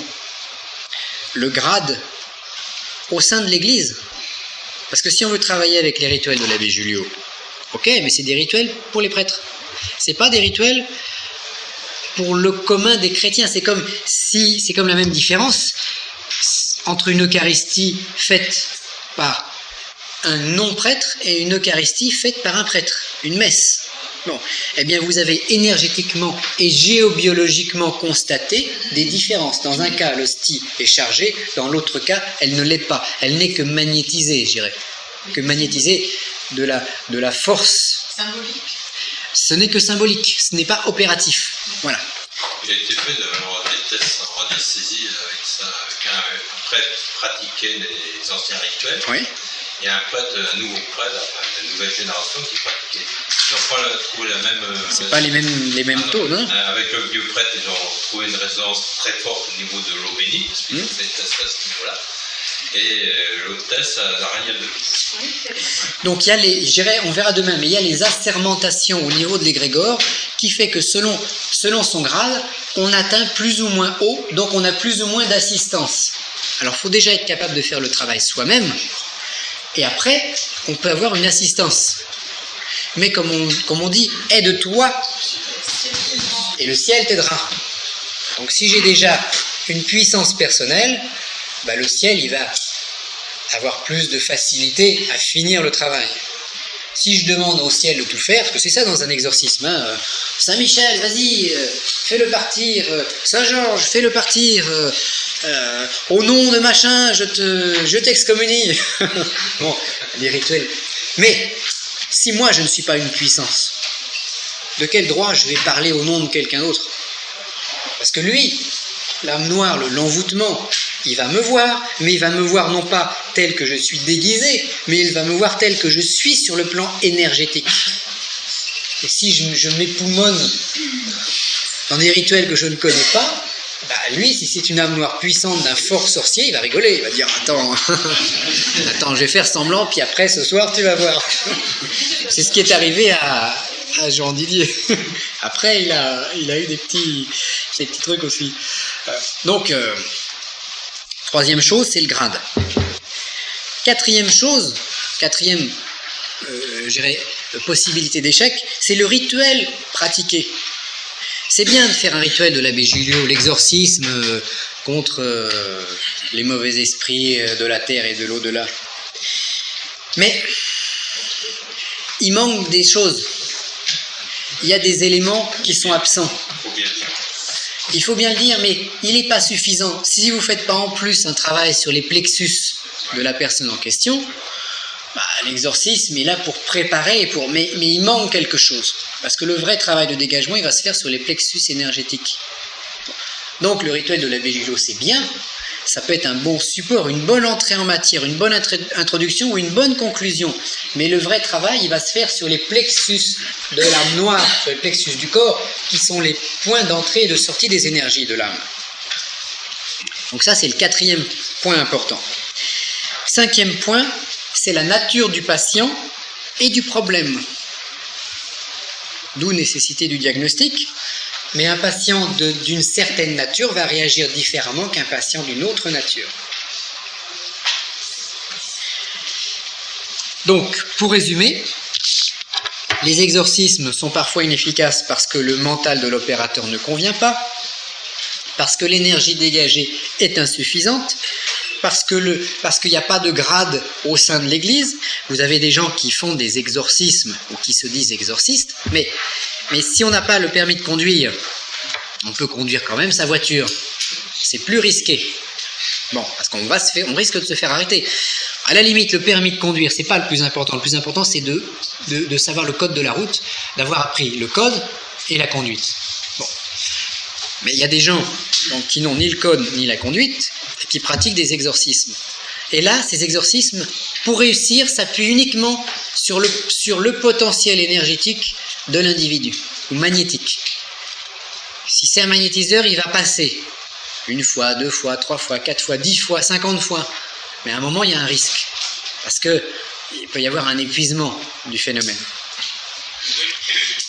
le grade au sein de l'Église. Parce que si on veut travailler avec les rituels de l'abbé Julio, ok, mais c'est des rituels pour les prêtres. C'est pas des rituels pour le commun des chrétiens. C'est comme la même différence entre une Eucharistie faite par un non-prêtre et une Eucharistie faite par un prêtre, une messe. Bon, eh bien vous avez énergétiquement et géobiologiquement constaté des différences. Dans un cas, l'hostie est chargée, dans l'autre cas, elle ne l'est pas. Elle n'est que magnétisée, je dirais. Que magnétisée de la force. Symbolique. Ce n'est que symbolique, ce n'est pas opératif. Voilà. Il a été fait d'avoir des tests en radiesthésie avec ça, qu'un prêtre pratiquait les anciens rituels. Oui. Et un nouveau prêtre, la nouvelle génération qui pratiquait. Ils n'ont pas trouvé la même. C'est pas les mêmes taux, non? Avec le vieux prêtre, ils ont trouvé une résonance très forte au niveau de l'eau bénite, parce qu'ils ont fait des tests à ce niveau-là. Et l'autre test, ça n'a rien de. Donc il y a je dirais, on verra demain, mais il y a les assermentations au niveau de l'égrégore qui fait que selon son grade, on atteint plus ou moins haut, donc on a plus ou moins d'assistance. Alors il faut déjà être capable de faire le travail soi-même, et après, on peut avoir une assistance. Mais comme on dit, aide-toi, et le ciel t'aidera. Donc si j'ai déjà une puissance personnelle, le ciel il va avoir plus de facilité à finir le travail. Si je demande au ciel de tout faire, parce que c'est ça dans un exorcisme, Saint-Michel, vas-y, fais-le partir, Saint-Georges, fais-le partir, au nom de machin, je t'excommunie. Bon, les rituels. Mais, si moi je ne suis pas une puissance, de quel droit je vais parler au nom de quelqu'un d'autre? Parce que lui, l'âme noire, l'envoûtement, il va me voir, mais il va me voir non pas tel que je suis déguisé, mais il va me voir tel que je suis sur le plan énergétique. Et si je m'époumonne dans des rituels que je ne connais pas, lui, si c'est une âme noire puissante d'un fort sorcier, il va rigoler, il va dire « Attends, je vais faire semblant, puis après, ce soir, tu vas voir. » C'est ce qui est arrivé à Jean Didier. Après, il a eu des petits trucs aussi. Donc, troisième chose, c'est le grade. Quatrième je dirais, possibilité d'échec, c'est le rituel pratiqué. C'est bien de faire un rituel de l'abbé Julio, l'exorcisme contre les mauvais esprits de la terre et de l'au-delà. Mais il manque des choses. Il y a des éléments qui sont absents. Il faut bien le dire, mais il n'est pas suffisant. Si vous ne faites pas en plus un travail sur les plexus de la personne en question, l'exorcisme est là pour préparer, mais il manque quelque chose. Parce que le vrai travail de dégagement, il va se faire sur les plexus énergétiques. Donc le rituel de l'abbé Julio, c'est bien, ça peut être un bon support, une bonne entrée en matière, une bonne introduction ou une bonne conclusion. Mais le vrai travail, il va se faire sur les plexus de l'âme noire, sur les plexus du corps, qui sont les points d'entrée et de sortie des énergies de l'âme. Donc ça, c'est le 4e point important. 5e point, c'est la nature du patient et du problème. D'où nécessité du diagnostic. Mais un patient d'une certaine nature va réagir différemment qu'un patient d'une autre nature. Donc, pour résumer, les exorcismes sont parfois inefficaces parce que le mental de l'opérateur ne convient pas, parce que l'énergie dégagée est insuffisante, parce qu'il n'y a pas de grade au sein de l'Église. Vous avez des gens qui font des exorcismes ou qui se disent exorcistes, mais si on n'a pas le permis de conduire, on peut conduire quand même sa voiture. C'est plus risqué. Bon, parce qu'on risque de se faire arrêter. À la limite, le permis de conduire, c'est pas le plus important. Le plus important, c'est de savoir le code de la route, d'avoir appris le code et la conduite. Bon. Mais il y a des gens qui n'ont ni le code ni la conduite et qui pratiquent des exorcismes. Et là, ces exorcismes, pour réussir, s'appuient uniquement sur le potentiel énergétique de l'individu, ou magnétique. Si c'est un magnétiseur, il va passer 1 fois, 2 fois, 3 fois, 4 fois, 10 fois, 50 fois. Mais à un moment, il y a un risque. Parce qu'il peut y avoir un épuisement du phénomène.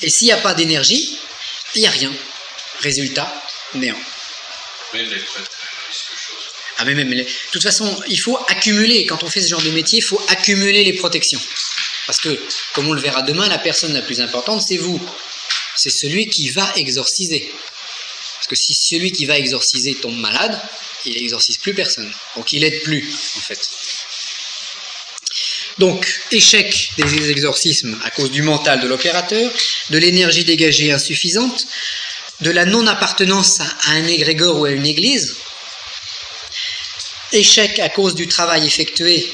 Et s'il n'y a pas d'énergie, il n'y a rien. Résultat, néant. Mais les prêtres risquent chose. Ah mais même, de toute façon, il faut accumuler. Quand on fait ce genre de métier, il faut accumuler les protections. Parce que, comme on le verra demain, la personne la plus importante, c'est vous. C'est celui qui va exorciser. Parce que si celui qui va exorciser tombe malade, il n'exorcise plus personne. Donc il n'aide plus, en fait. Donc, échec des exorcismes à cause du mental de l'opérateur, de l'énergie dégagée insuffisante, de la non-appartenance à un égrégore ou à une église, échec à cause du travail effectué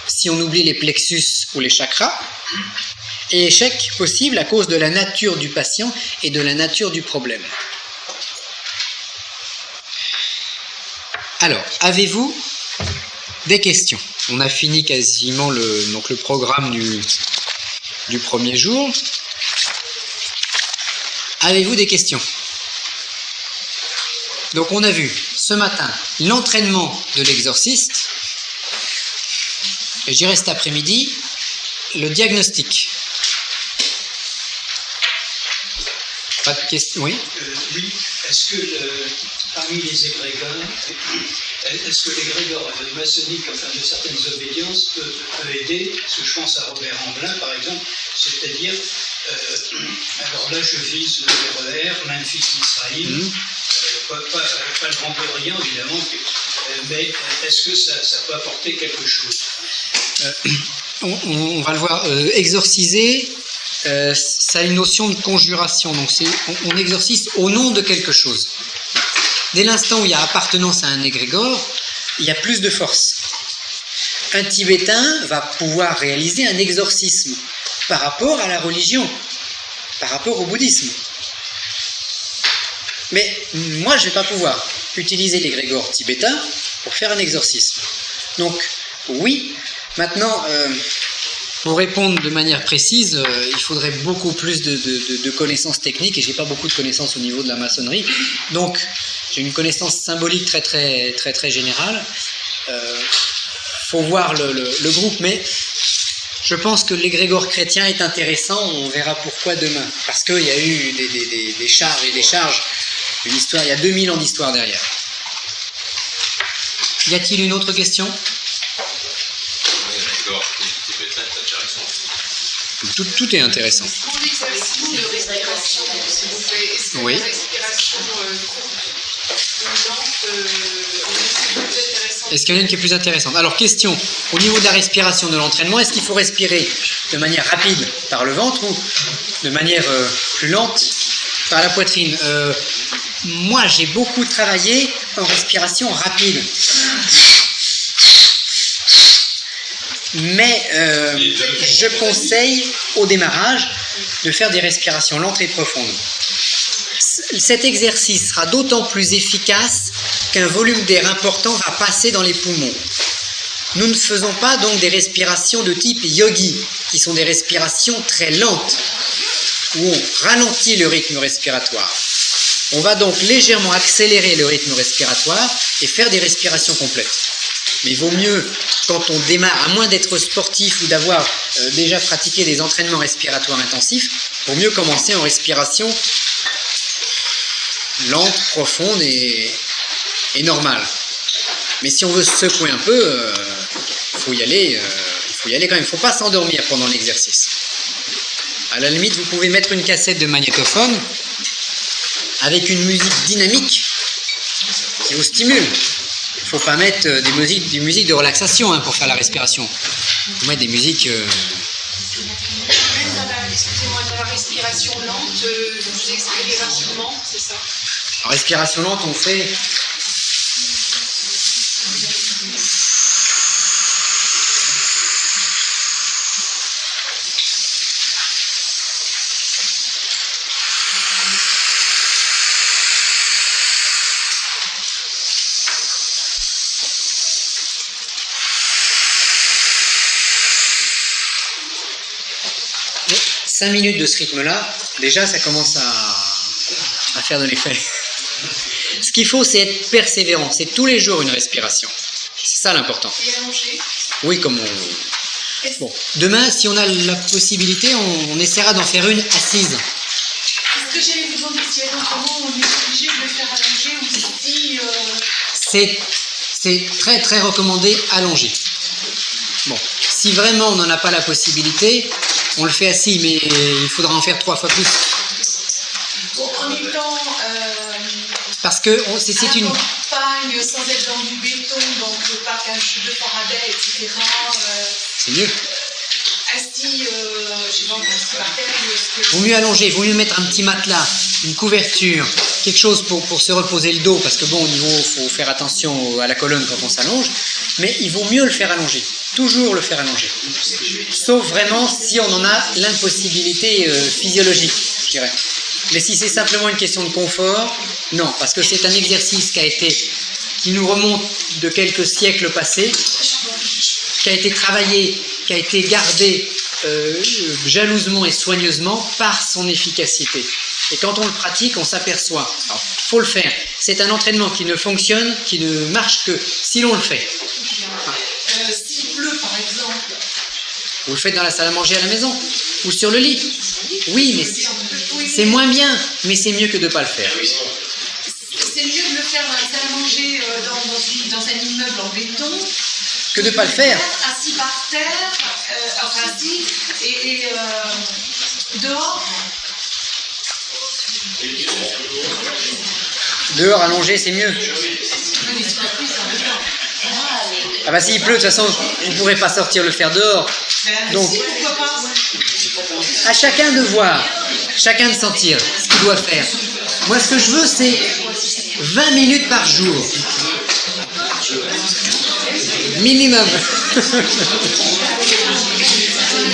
si on oublie les plexus ou les chakras, et échec possible à cause de la nature du patient et de la nature du problème. Alors, avez-vous des questions? On a fini quasiment le programme du premier jour. Avez-vous des questions? Donc on a vu ce matin l'entraînement de l'exorciste, et je dirais cet après-midi le diagnostic. Pas de questions? Oui. Oui. Est-ce que parmi les égrégores, est-ce que l'égrégore maçonnique, enfin de certaines obédiences, peut aider? Parce que je pense à Robert Amblin, par exemple, c'est-à-dire, alors là je vise le RER, Memphis Israël, pas le Grand Orient évidemment, mais est-ce que ça peut apporter quelque chose? On va le voir. Exorciser, ça a une notion de conjuration, donc on exorcise au nom de quelque chose. Dès l'instant où il y a appartenance à un égrégore, il y a plus de force. Un Tibétain va pouvoir réaliser un exorcisme par rapport à la religion, par rapport au bouddhisme. Mais moi, je ne vais pas pouvoir utiliser l'égrégore tibétain pour faire un exorcisme. Donc, oui, maintenant, pour répondre de manière précise, il faudrait beaucoup plus de connaissances techniques, et je n'ai pas beaucoup de connaissances au niveau de la maçonnerie. Donc, j'ai une connaissance symbolique très, très, très, très générale. Faut voir le groupe, mais je pense que l'égrégore chrétien est intéressant. On verra pourquoi demain. Parce qu'il y a eu des charges et des charges. Une histoire, il y a 2000 ans d'histoire derrière. Y a-t-il une autre question? L'égrégore tibétain est intéressant. Tout est intéressant. Pour l'exercice de respiration, s'il vous plaît, est-ce que Oui. la respiration lente est plus intéressante? Est-ce qu'il y en a une qui est plus intéressante? Alors, question, au niveau de la respiration de l'entraînement, est-ce qu'il faut respirer de manière rapide par le ventre ou de manière plus lente par la poitrine? Moi, j'ai beaucoup travaillé en respiration rapide. Mais je conseille au démarrage de faire des respirations lentes et profondes. Cet exercice sera d'autant plus efficace qu'un volume d'air important va passer dans les poumons. Nous ne faisons pas donc des respirations de type yogi, qui sont des respirations très lentes, où on ralentit le rythme respiratoire. On va donc légèrement accélérer le rythme respiratoire et faire des respirations complètes. Mais il vaut mieux, quand on démarre, à moins d'être sportif ou d'avoir déjà pratiqué des entraînements respiratoires intensifs, pour mieux commencer en respiration lente, profonde et normale. Mais si on veut se secouer un peu, il faut y aller quand même. Il ne faut pas s'endormir pendant l'exercice. À la limite, vous pouvez mettre une cassette de magnétophone avec une musique dynamique qui vous stimule. Il ne faut pas mettre des musiques de relaxation pour faire la respiration. Il faut mettre des musiques... Excusez-moi, dans la respiration lente, vous expirez rapidement, c'est ça? En respiration lente, on fait... Mais 5 minutes de ce rythme-là, déjà ça commence à faire de l'effet. Ce qu'il faut, c'est être persévérant. C'est tous les jours une respiration. C'est ça l'important. Et allongé. Oui, comme on... Bon, demain, si on a la possibilité, on essaiera d'en faire une assise. Est-ce que j'allais vous demander si éventuellement on est obligé de le faire allonger ou si... C'est très très recommandé allongé. Bon, si vraiment on n'en a pas la possibilité, on le fait assis, mais il faudra en faire 3 fois plus. Bon, en étant... Parce que c'est à la une... campagne, sans être dans du béton, donc pas qu'un chute de Faraday, etc. C'est mieux. Assis, je sais pas, assis par terre, est-ce que... Vaut mieux allonger, vaut mieux mettre un petit matelas, une couverture, quelque chose pour se reposer le dos, parce que bon, au niveau, il faut faire attention à la colonne quand on s'allonge, mais il vaut mieux le faire allonger, toujours le faire allonger. Sauf vraiment si on en a l'impossibilité physiologique, je dirais. Mais si c'est simplement une question de confort, non, parce que c'est un exercice qui nous remonte de quelques siècles passés, qui a été travaillé, qui a été gardé jalousement et soigneusement par son efficacité. Et quand on le pratique, on s'aperçoit. Alors, il faut le faire. C'est un entraînement qui ne fonctionne, qui ne marche que si l'on le fait. S'il pleut, par exemple. Vous le faites dans la salle à manger à la maison ou sur le lit. Oui, mais c'est moins bien, mais c'est mieux que de ne pas le faire. C'est mieux de le faire dans la salle à manger dans un immeuble en béton que de ne pas le faire. Assis par terre, enfin assis, et dehors. Dehors, allongé, c'est mieux. Ah bah s'il pleut, de toute façon, vous ne pourrez pas sortir le faire dehors. Donc, à chacun de voir, chacun de sentir ce qu'il doit faire. Moi, ce que je veux, c'est 20 minutes par jour. Minimum.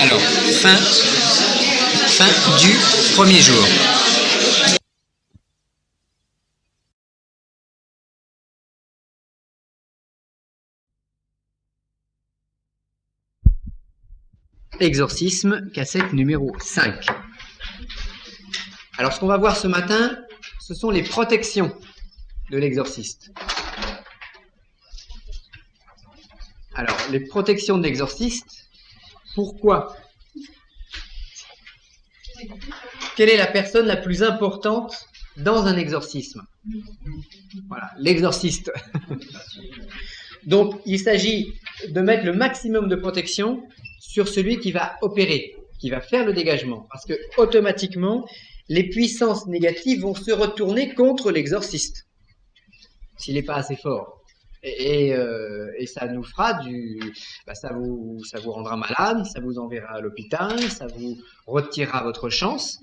Alors, fin du premier jour. Exorcisme, cassette numéro 5. Alors, ce qu'on va voir ce matin, ce sont les protections de l'exorciste. Alors, les protections de l'exorciste, pourquoi? Quelle est la personne la plus importante dans un exorcisme? Voilà, l'exorciste. Donc, il s'agit de mettre le maximum de protection sur celui qui va opérer, qui va faire le dégagement. Parce que, automatiquement, les puissances négatives vont se retourner contre l'exorciste, s'il n'est pas assez fort. Et ça nous fera ça vous rendra malade, ça vous enverra à l'hôpital, ça vous retirera votre chance.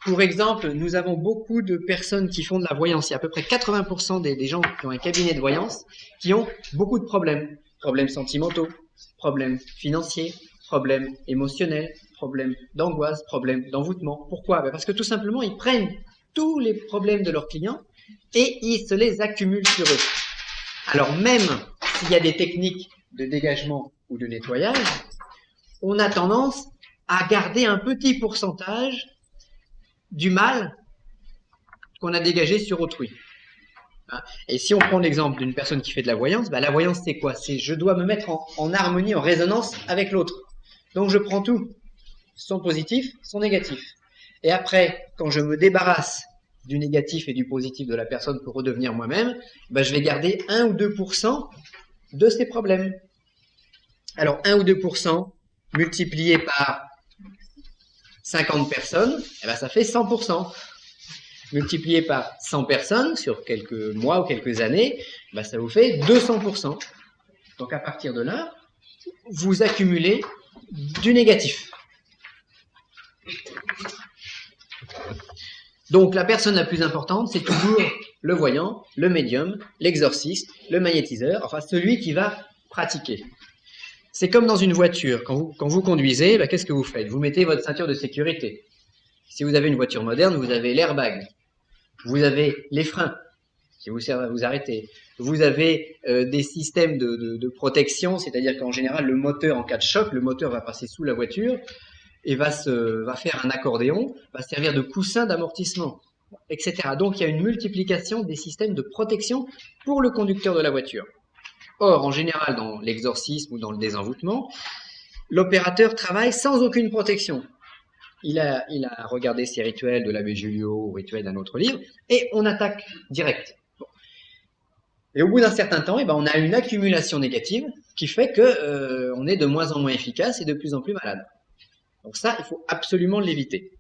Pour exemple, nous avons beaucoup de personnes qui font de la voyance. Il y a à peu près 80% des gens qui ont un cabinet de voyance qui ont beaucoup de problèmes. Problèmes sentimentaux, problèmes financiers, problèmes émotionnels, problèmes d'angoisse, problèmes d'envoûtement. Pourquoi? Parce que tout simplement, ils prennent tous les problèmes de leurs clients et ils se les accumulent sur eux. Alors même s'il y a des techniques de dégagement ou de nettoyage, on a tendance à garder un petit pourcentage du mal qu'on a dégagé sur autrui. Et si on prend l'exemple d'une personne qui fait de la voyance, la voyance c'est quoi? C'est je dois me mettre en harmonie, en résonance avec l'autre. Donc je prends tout, son positif, son négatif. Et après, quand je me débarrasse du négatif et du positif de la personne pour redevenir moi-même, je vais garder 1 ou 2% de ces problèmes. Alors 1 ou 2% multiplié par 50 personnes, ça fait 100%. Multiplié par 100 personnes sur quelques mois ou quelques années, ça vous fait 200%. Donc à partir de là, vous accumulez du négatif. Donc la personne la plus importante, c'est toujours le voyant, le médium, l'exorciste, le magnétiseur, enfin celui qui va pratiquer. C'est comme dans une voiture, quand vous conduisez, qu'est-ce que vous faites? Vous mettez votre ceinture de sécurité. Si vous avez une voiture moderne, vous avez l'airbag. Vous avez les freins qui vous servent à vous arrêter. Vous avez des systèmes de protection, c'est-à-dire qu'en général, le moteur, en cas de choc, le moteur va passer sous la voiture et va faire un accordéon, va servir de coussin d'amortissement, etc. Donc, il y a une multiplication des systèmes de protection pour le conducteur de la voiture. Or, en général, dans l'exorcisme ou dans le désenvoûtement, l'opérateur travaille sans aucune protection. Il a regardé ces rituels de l'abbé Julio ou rituels d'un autre livre, et on attaque direct. Bon. Et au bout d'un certain temps, on a une accumulation négative qui fait que on est de moins en moins efficace et de plus en plus malade. Donc ça, il faut absolument l'éviter.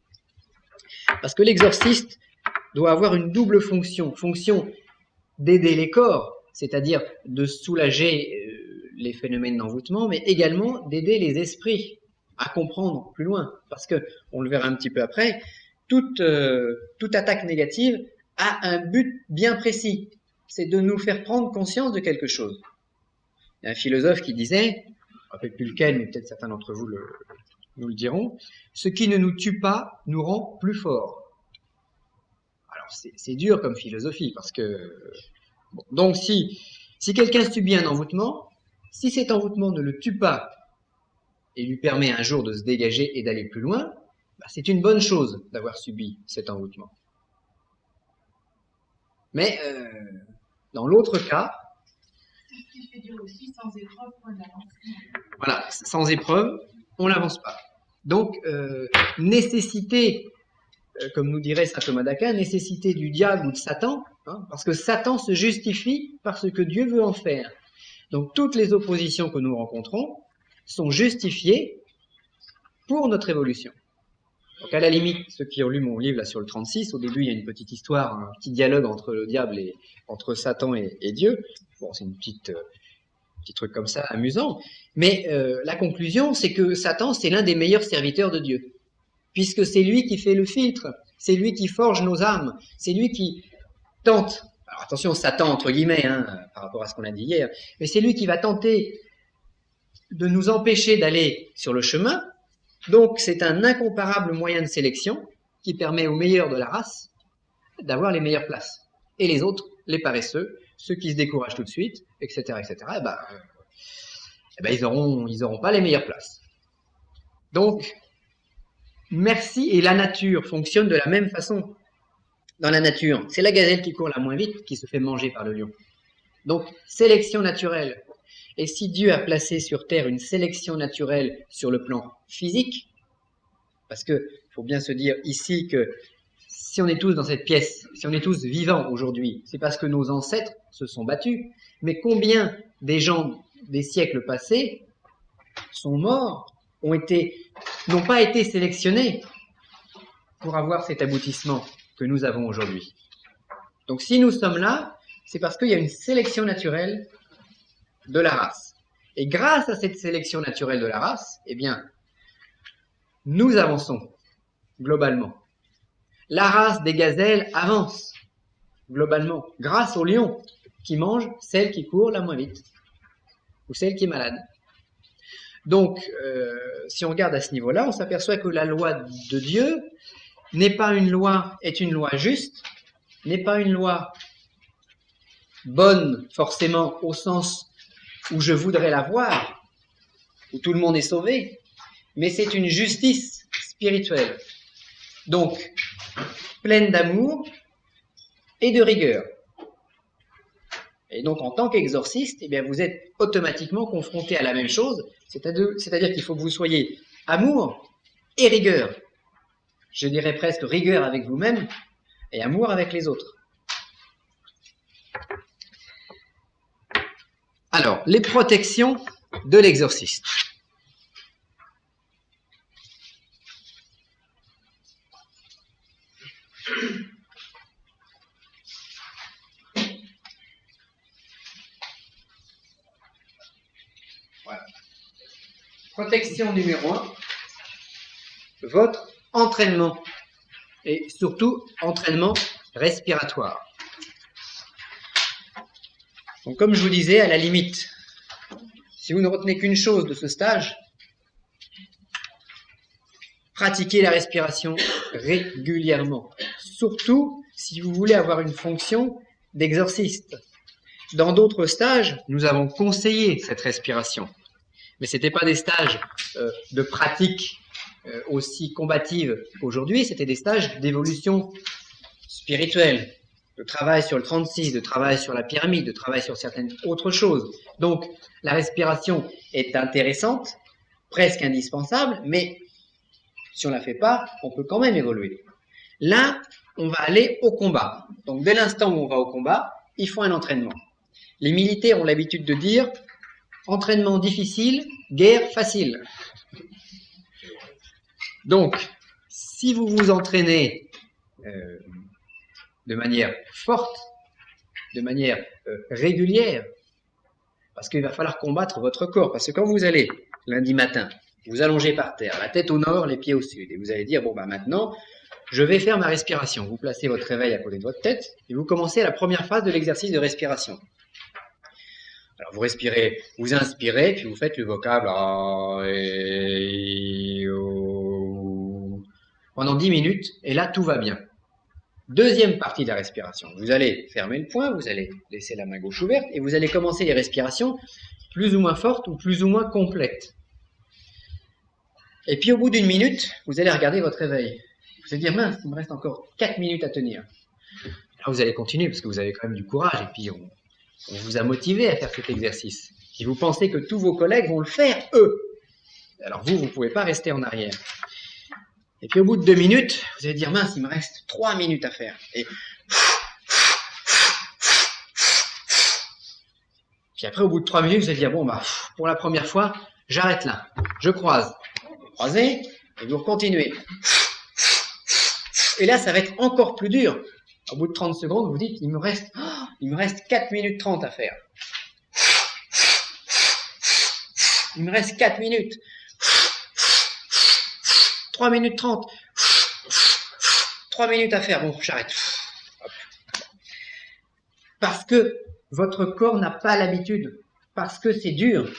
Parce que l'exorciste doit avoir une double fonction. Fonction d'aider les corps, c'est-à-dire de soulager les phénomènes d'envoûtement, mais également d'aider les esprits à comprendre plus loin, parce que, on le verra un petit peu après, toute attaque négative a un but bien précis, c'est de nous faire prendre conscience de quelque chose. Il y a un philosophe qui disait, je ne me rappelle plus lequel, mais peut-être certains d'entre vous nous le diront, ce qui ne nous tue pas nous rend plus forts. Alors c'est dur comme philosophie, parce que... Bon, donc si quelqu'un subit un envoûtement, si cet envoûtement ne le tue pas, et lui permet un jour de se dégager et d'aller plus loin, c'est une bonne chose d'avoir subi cet envoûtement. Mais dans l'autre cas, ce qui fait dire aussi, sans épreuve, on n'avance pas. Voilà, sans épreuve, on n'avance pas. Donc, nécessité, comme nous dirait saint Thomas d'Aquin, nécessité du diable ou de Satan, parce que Satan se justifie par ce que Dieu veut en faire. Donc, toutes les oppositions que nous rencontrons sont justifiés pour notre évolution. Donc à la limite, ceux qui ont lu mon livre là sur le 36, au début il y a une petite histoire, un petit dialogue entre le diable et entre Satan et Dieu. Bon, c'est une petit truc comme ça amusant, mais la conclusion c'est que Satan c'est l'un des meilleurs serviteurs de Dieu, puisque c'est lui qui fait le filtre, c'est lui qui forge nos âmes, c'est lui qui tente. Alors attention, Satan entre guillemets par rapport à ce qu'on a dit hier, mais c'est lui qui va tenter de nous empêcher d'aller sur le chemin. Donc c'est un incomparable moyen de sélection qui permet aux meilleurs de la race d'avoir les meilleures places. Et les autres, les paresseux, ceux qui se découragent tout de suite, etc., ils auront pas les meilleures places. Donc, merci, et la nature fonctionne de la même façon. Dans la nature, c'est la gazelle qui court la moins vite qui se fait manger par le lion. Donc, sélection naturelle. Et si Dieu a placé sur Terre une sélection naturelle sur le plan physique, parce que faut bien se dire ici que si on est tous dans cette pièce, si on est tous vivants aujourd'hui, c'est parce que nos ancêtres se sont battus. Mais combien des gens des siècles passés sont morts, n'ont pas été sélectionnés pour avoir cet aboutissement que nous avons aujourd'hui. Donc si nous sommes là, c'est parce qu'il y a une sélection naturelle de la race. Et grâce à cette sélection naturelle de la race, nous avançons globalement. La race des gazelles avance globalement grâce au lion qui mange celle qui court la moins vite ou celle qui est malade. Donc, si on regarde à ce niveau-là, on s'aperçoit que la loi de Dieu est une loi juste, n'est pas une loi bonne forcément au sens où je voudrais la voir, où tout le monde est sauvé, mais c'est une justice spirituelle. Donc, pleine d'amour et de rigueur. Et donc, en tant qu'exorciste, eh bien, vous êtes automatiquement confronté à la même chose, c'est-à-dire qu'il faut que vous soyez amour et rigueur. Je dirais presque rigueur avec vous-même et amour avec les autres. Alors, les protections de l'exorciste. Voilà. Protection numéro 1, votre entraînement. Et surtout, entraînement respiratoire. Donc, comme je vous disais, à la limite, si vous ne retenez qu'une chose de ce stage, pratiquez la respiration régulièrement. Surtout si vous voulez avoir une fonction d'exorciste. Dans d'autres stages, nous avons conseillé cette respiration. Mais ce n'étaient pas des stages de pratique aussi combative qu'aujourd'hui, c'était des stages d'évolution spirituelle, de travail sur le 36, de travail sur la pyramide, de travail sur certaines autres choses. Donc, la respiration est intéressante, presque indispensable, mais si on ne la fait pas, on peut quand même évoluer. Là, on va aller au combat. Donc, dès l'instant où on va au combat, il faut un entraînement. Les militaires ont l'habitude de dire « entraînement difficile, guerre facile ». Donc, si vous vous entraînez de manière forte, de manière régulière, parce qu'il va falloir combattre votre corps, parce que quand vous allez lundi matin, vous allongez par terre, la tête au nord, les pieds au sud, et vous allez dire, bon bah maintenant, je vais faire ma respiration. Vous placez votre réveil à côté de votre tête, et vous commencez la première phase de l'exercice de respiration. Alors vous respirez, vous inspirez, puis vous faites le vocable pendant 10 minutes, et là tout va bien. Deuxième partie de la respiration, vous allez fermer le poing, vous allez laisser la main gauche ouverte, et vous allez commencer les respirations plus ou moins fortes ou plus ou moins complètes. Et puis au bout d'une minute, vous allez regarder votre réveil. Vous allez dire, mince, il me reste encore 4 minutes à tenir. Alors vous allez continuer, parce que vous avez quand même du courage, et puis on vous a motivé à faire cet exercice. Si vous pensez que tous vos collègues vont le faire, eux, alors vous ne pouvez pas rester en arrière. Et puis au bout de 2 minutes, vous allez dire, mince, il me reste 3 minutes à faire. Et puis après, au bout de 3 minutes, vous allez dire, bon, bah, pour la première fois, j'arrête là. Je croise. Vous croisez, et vous continuez. Et là, ça va être encore plus dur. Au bout de 30 secondes, vous dites, il me reste 4 minutes 30 à faire. Il me reste 4 minutes. 3 minutes 30. 3 minutes à faire. Bon, j'arrête. Parce que votre corps n'a pas l'habitude. Parce que c'est dur.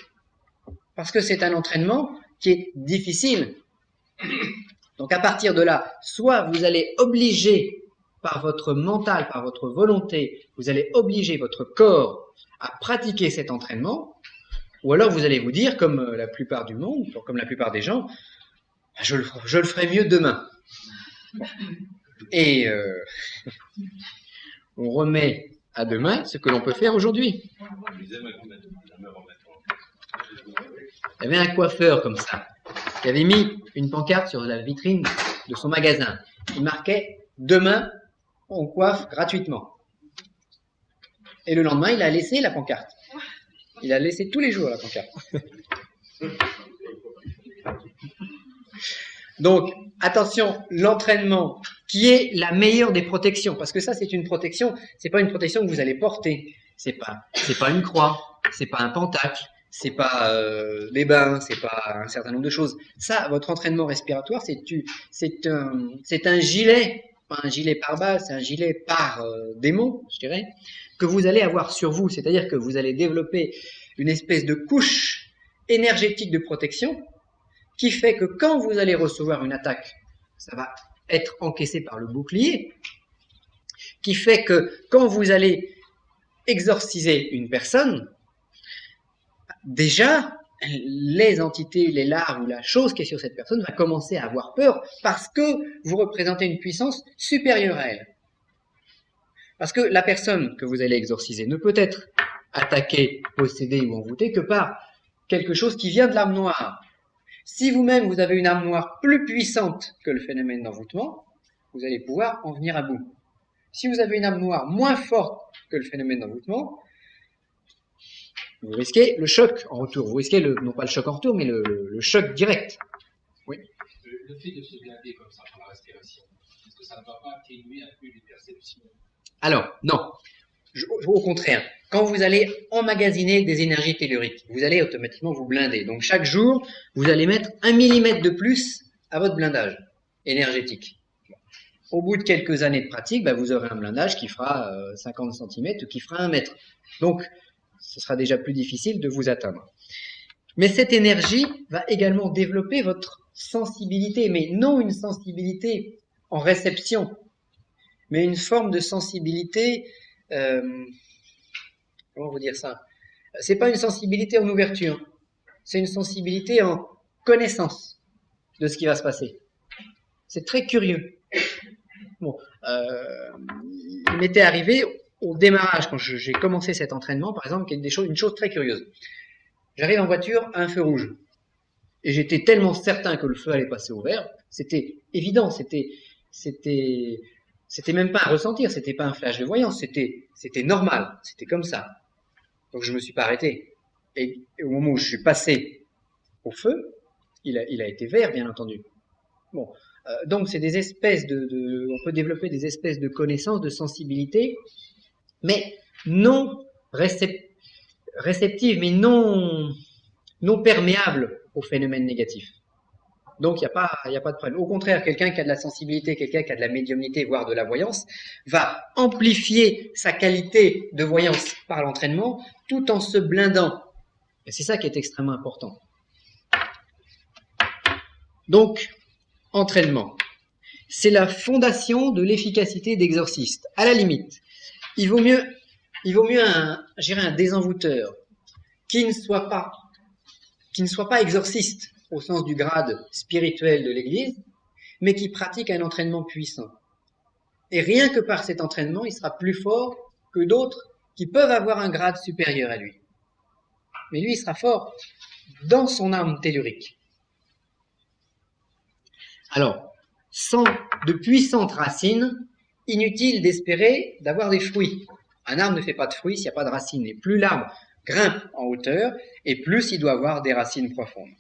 Parce que c'est un entraînement qui est difficile. Donc à partir de là, soit vous allez obliger par votre mental, par votre volonté, vous allez obliger votre corps à pratiquer cet entraînement, ou alors vous allez vous dire, comme la plupart du monde, comme la plupart des gens, je le ferai mieux demain. Et on remet à demain ce que l'on peut faire aujourd'hui. Il y avait un coiffeur comme ça, qui avait mis une pancarte sur la vitrine de son magasin. Il marquait « Demain, on coiffe gratuitement ». Et le lendemain, il a laissé la pancarte. Il a laissé tous les jours la pancarte. Donc, attention, l'entraînement qui est la meilleure des protections, parce que ça, c'est une protection, c'est pas une protection que vous allez porter, c'est pas une croix, c'est pas un pentacle, c'est pas les bains, c'est pas un certain nombre de choses. Ça, votre entraînement respiratoire, c'est un gilet, pas un gilet par balle, c'est un gilet par démon, je dirais, que vous allez avoir sur vous, c'est-à-dire que vous allez développer une espèce de couche énergétique de protection qui fait que quand vous allez recevoir une attaque, ça va être encaissé par le bouclier, qui fait que quand vous allez exorciser une personne, déjà, les entités, les larves ou la chose qui est sur cette personne va commencer à avoir peur parce que vous représentez une puissance supérieure à elle. Parce que la personne que vous allez exorciser ne peut être attaquée, possédée ou envoûtée que par quelque chose qui vient de l'âme noire. Si vous-même vous avez une âme noire plus puissante que le phénomène d'envoûtement, vous allez pouvoir en venir à bout. Si vous avez une âme noire moins forte que le phénomène d'envoûtement, vous risquez le choc en retour. Vous risquez, non pas le choc en retour, mais le choc direct. Oui. Le fait de se blinder comme ça par la respiration, est-ce que ça ne va pas atténuer un peu les perceptions? Alors, non. Au contraire, quand vous allez emmagasiner des énergies telluriques, vous allez automatiquement vous blinder. Donc chaque jour, vous allez mettre 1 millimètre de plus à votre blindage énergétique. Au bout de quelques années de pratique, vous aurez un blindage qui fera 50 cm ou qui fera 1 mètre. Donc, ce sera déjà plus difficile de vous atteindre. Mais cette énergie va également développer votre sensibilité, mais non une sensibilité en réception, mais une forme de sensibilité, comment vous dire ça? C'est pas une sensibilité en ouverture, c'est une sensibilité en connaissance de ce qui va se passer. C'est très curieux. Bon, il m'était arrivé au démarrage, quand j'ai commencé cet entraînement, par exemple, une chose très curieuse. J'arrive en voiture à un feu rouge. Et j'étais tellement certain que le feu allait passer au vert, c'était évident, c'était même pas un ressentir, c'était pas un flash de voyance, c'était normal, c'était comme ça. Donc je me suis pas arrêté. Et au moment où je suis passé au feu, il a été vert, bien entendu. Bon, donc c'est des espèces on peut développer des espèces de connaissances, de sensibilité, mais non réceptives, mais non perméables aux phénomènes négatifs. Donc il n'y a pas de problème. Au contraire, quelqu'un qui a de la sensibilité, quelqu'un qui a de la médiumnité, voire de la voyance, va amplifier sa qualité de voyance par l'entraînement, tout en se blindant. Et c'est ça qui est extrêmement important. Donc, entraînement. C'est la fondation de l'efficacité d'exorciste. À la limite, il vaut mieux un désenvoûteur qui ne soit pas exorciste au sens du grade spirituel de l'Église, mais qui pratique un entraînement puissant. Et rien que par cet entraînement, il sera plus fort que d'autres qui peuvent avoir un grade supérieur à lui. Mais lui, il sera fort dans son âme tellurique. Alors, sans de puissantes racines, inutile d'espérer d'avoir des fruits. Un arbre ne fait pas de fruits s'il n'y a pas de racines. Et plus l'arbre grimpe en hauteur, et plus il doit avoir des racines profondes.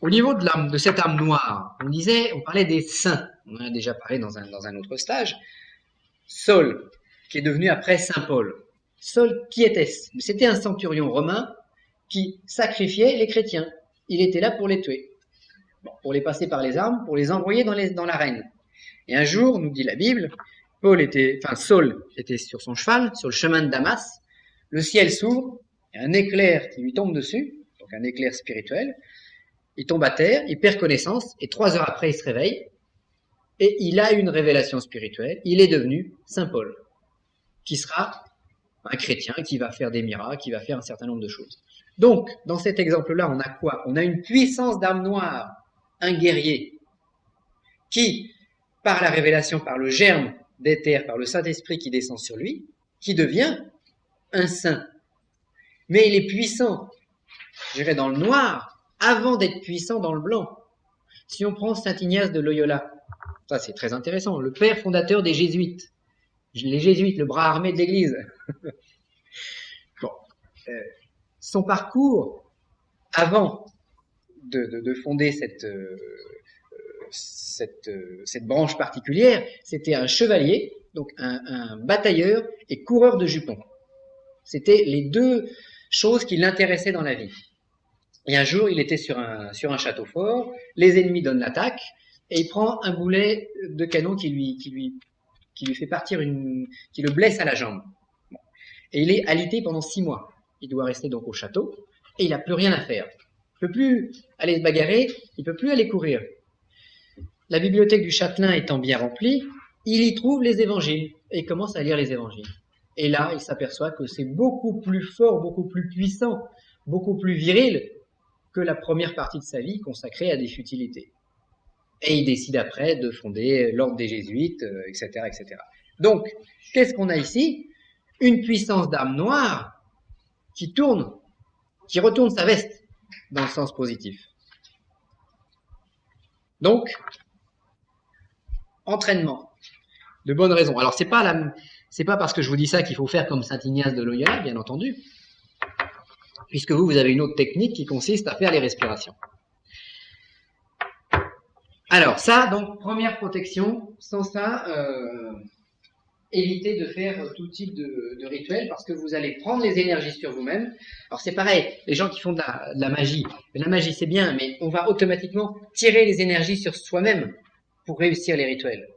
Au niveau de cette âme noire, on parlait des saints. On en a déjà parlé dans un autre stage. Saul, qui est devenu après Saint Paul. Saul, qui était-ce? C'était un centurion romain qui sacrifiait les chrétiens. Il était là pour les tuer. Pour les passer par les armes, pour les envoyer dans l'arène. Et un jour, nous dit la Bible, Saul était sur son cheval, sur le chemin de Damas, le ciel s'ouvre, il y a un éclair qui lui tombe dessus, donc un éclair spirituel, il tombe à terre, il perd connaissance, et 3 heures après, il se réveille, et il a une révélation spirituelle, il est devenu Saint Paul, qui sera un chrétien, qui va faire des miracles, qui va faire un certain nombre de choses. Donc, dans cet exemple-là, on a quoi? On a une puissance d'âme noire, un guerrier, qui, par la révélation, par le germe d'éther, par le Saint-Esprit qui descend sur lui, qui devient un saint. Mais il est puissant, je dirais dans le noir, avant d'être puissant dans le blanc. Si on prend Saint Ignace de Loyola, ça c'est très intéressant, le père fondateur des Jésuites. Les Jésuites, le bras armé de l'Église. Son parcours, avant de fonder cette branche particulière, c'était un chevalier, donc un batailleur et coureur de jupons. C'était les deux choses qui l'intéressaient dans la vie. Et un jour, il était sur un château fort, les ennemis donnent l'attaque, et il prend un boulet de canon qui lui fait partir qui le blesse à la jambe. Bon. Et il est alité pendant 6 mois. Il doit rester donc au château, et il n'a plus rien à faire. Il ne peut plus aller se bagarrer, il ne peut plus aller courir. La bibliothèque du châtelain étant bien remplie, il y trouve les évangiles, et il commence à lire les évangiles. Et là, il s'aperçoit que c'est beaucoup plus fort, beaucoup plus puissant, beaucoup plus viril que la première partie de sa vie consacrée à des futilités. Et il décide après de fonder l'ordre des Jésuites, etc., etc. Donc, qu'est-ce qu'on a ici? Une puissance d'âme noire qui retourne sa veste dans le sens positif. Donc, entraînement, de bonnes raisons. Alors, c'est pas parce que je vous dis ça qu'il faut faire comme saint Ignace de Loyola, bien entendu, puisque vous avez une autre technique qui consiste à faire les respirations. Alors, ça, donc, première protection, sans ça, évitez de faire tout type de rituel, parce que vous allez prendre les énergies sur vous-même. Alors, c'est pareil, les gens qui font de la magie, la magie c'est bien, mais on va automatiquement tirer les énergies sur soi-même pour réussir les rituels.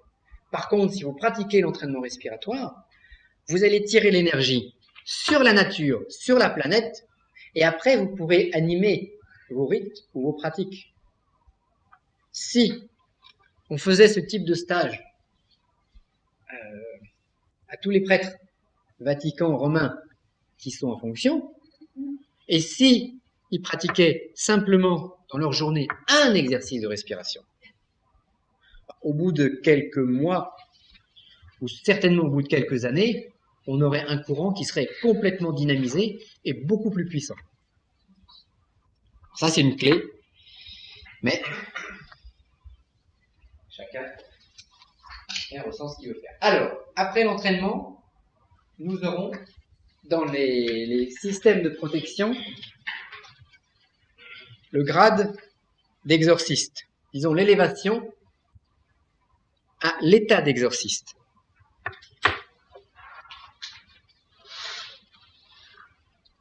Par contre, si vous pratiquez l'entraînement respiratoire, vous allez tirer l'énergie sur la nature, sur la planète, et après vous pourrez animer vos rites ou vos pratiques. Si on faisait ce type de stage à tous les prêtres vaticans romains qui sont en fonction, et si ils pratiquaient simplement dans leur journée un exercice de respiration, au bout de quelques mois, ou certainement au bout de quelques années, on aurait un courant qui serait complètement dynamisé et beaucoup plus puissant. Ça, c'est une clé, mais chacun ressent ce qu'il veut faire. Alors, après l'entraînement, nous aurons dans les systèmes de protection le grade d'exorciste. Disons l'élévation à l'état d'exorciste.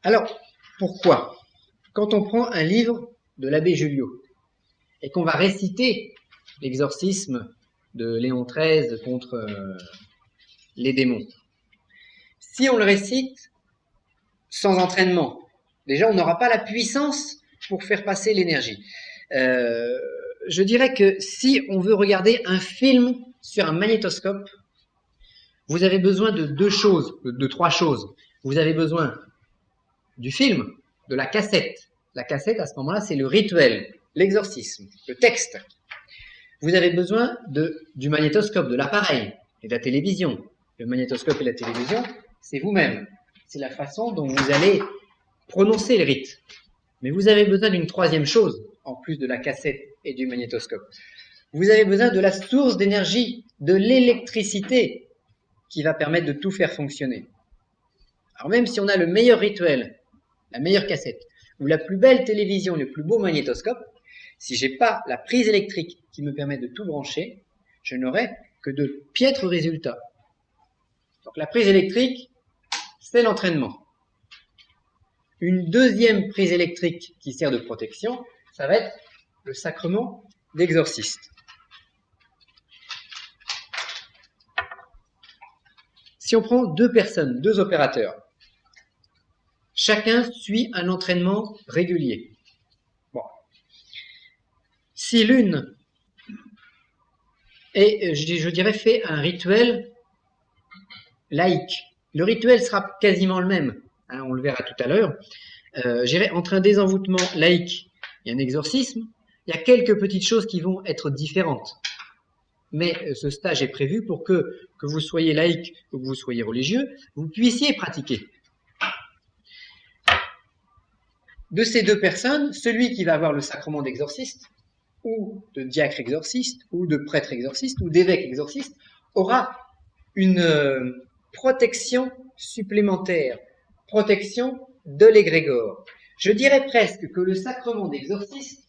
Alors, pourquoi? Quand on prend un livre de l'abbé Julliot et qu'on va réciter l'exorcisme de Léon XIII contre les démons, si on le récite sans entraînement, déjà on n'aura pas la puissance pour faire passer l'énergie. Je dirais que si on veut regarder un film sur un magnétoscope, vous avez besoin de de trois choses. Vous avez besoin du film, de la cassette. La cassette, à ce moment-là, c'est le rituel, l'exorcisme, le texte. Vous avez besoin du magnétoscope, de l'appareil et de la télévision. Le magnétoscope et la télévision, c'est vous-même. C'est la façon dont vous allez prononcer le rite. Mais vous avez besoin d'une troisième chose, en plus de la cassette et du magnétoscope. Vous avez besoin de la source d'énergie, de l'électricité qui va permettre de tout faire fonctionner. Alors même si on a le meilleur rituel, la meilleure cassette, ou la plus belle télévision, le plus beau magnétoscope, si j'ai pas la prise électrique qui me permet de tout brancher, je n'aurai que de piètres résultats. Donc la prise électrique, c'est l'entraînement. Une deuxième prise électrique qui sert de protection, ça va être le sacrement d'exorciste. Si on prend deux personnes, deux opérateurs, chacun suit un entraînement régulier. Bon. Si l'une est, je dirais, fait un rituel laïque, le rituel sera quasiment le même, hein, on le verra tout à l'heure. Entre un désenvoûtement laïque et un exorcisme, il y a quelques petites choses qui vont être différentes. Mais ce stage est prévu pour que vous soyez laïque ou que vous soyez religieux, vous puissiez pratiquer. De ces deux personnes, celui qui va avoir le sacrement d'exorciste, ou de diacre exorciste, ou de prêtre exorciste, ou d'évêque exorciste, aura une protection supplémentaire, protection de l'égrégore. Je dirais presque que le sacrement d'exorciste,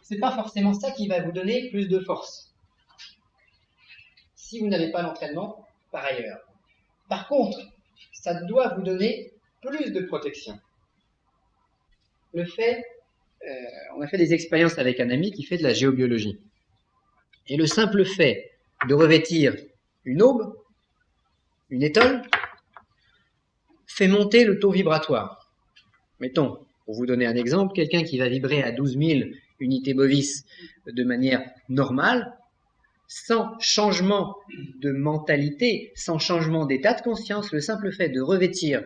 c'est pas forcément ça qui va vous donner plus de force. Si vous n'avez pas l'entraînement, par ailleurs. Par contre, ça doit vous donner plus de protection. Le fait, on a fait des expériences avec un ami qui fait de la géobiologie. Et le simple fait de revêtir une aube, une étole, fait monter le taux vibratoire. Mettons, pour vous donner un exemple, quelqu'un qui va vibrer à 12 000 unités bovis de manière normale, sans changement de mentalité, sans changement d'état de conscience, le simple fait de revêtir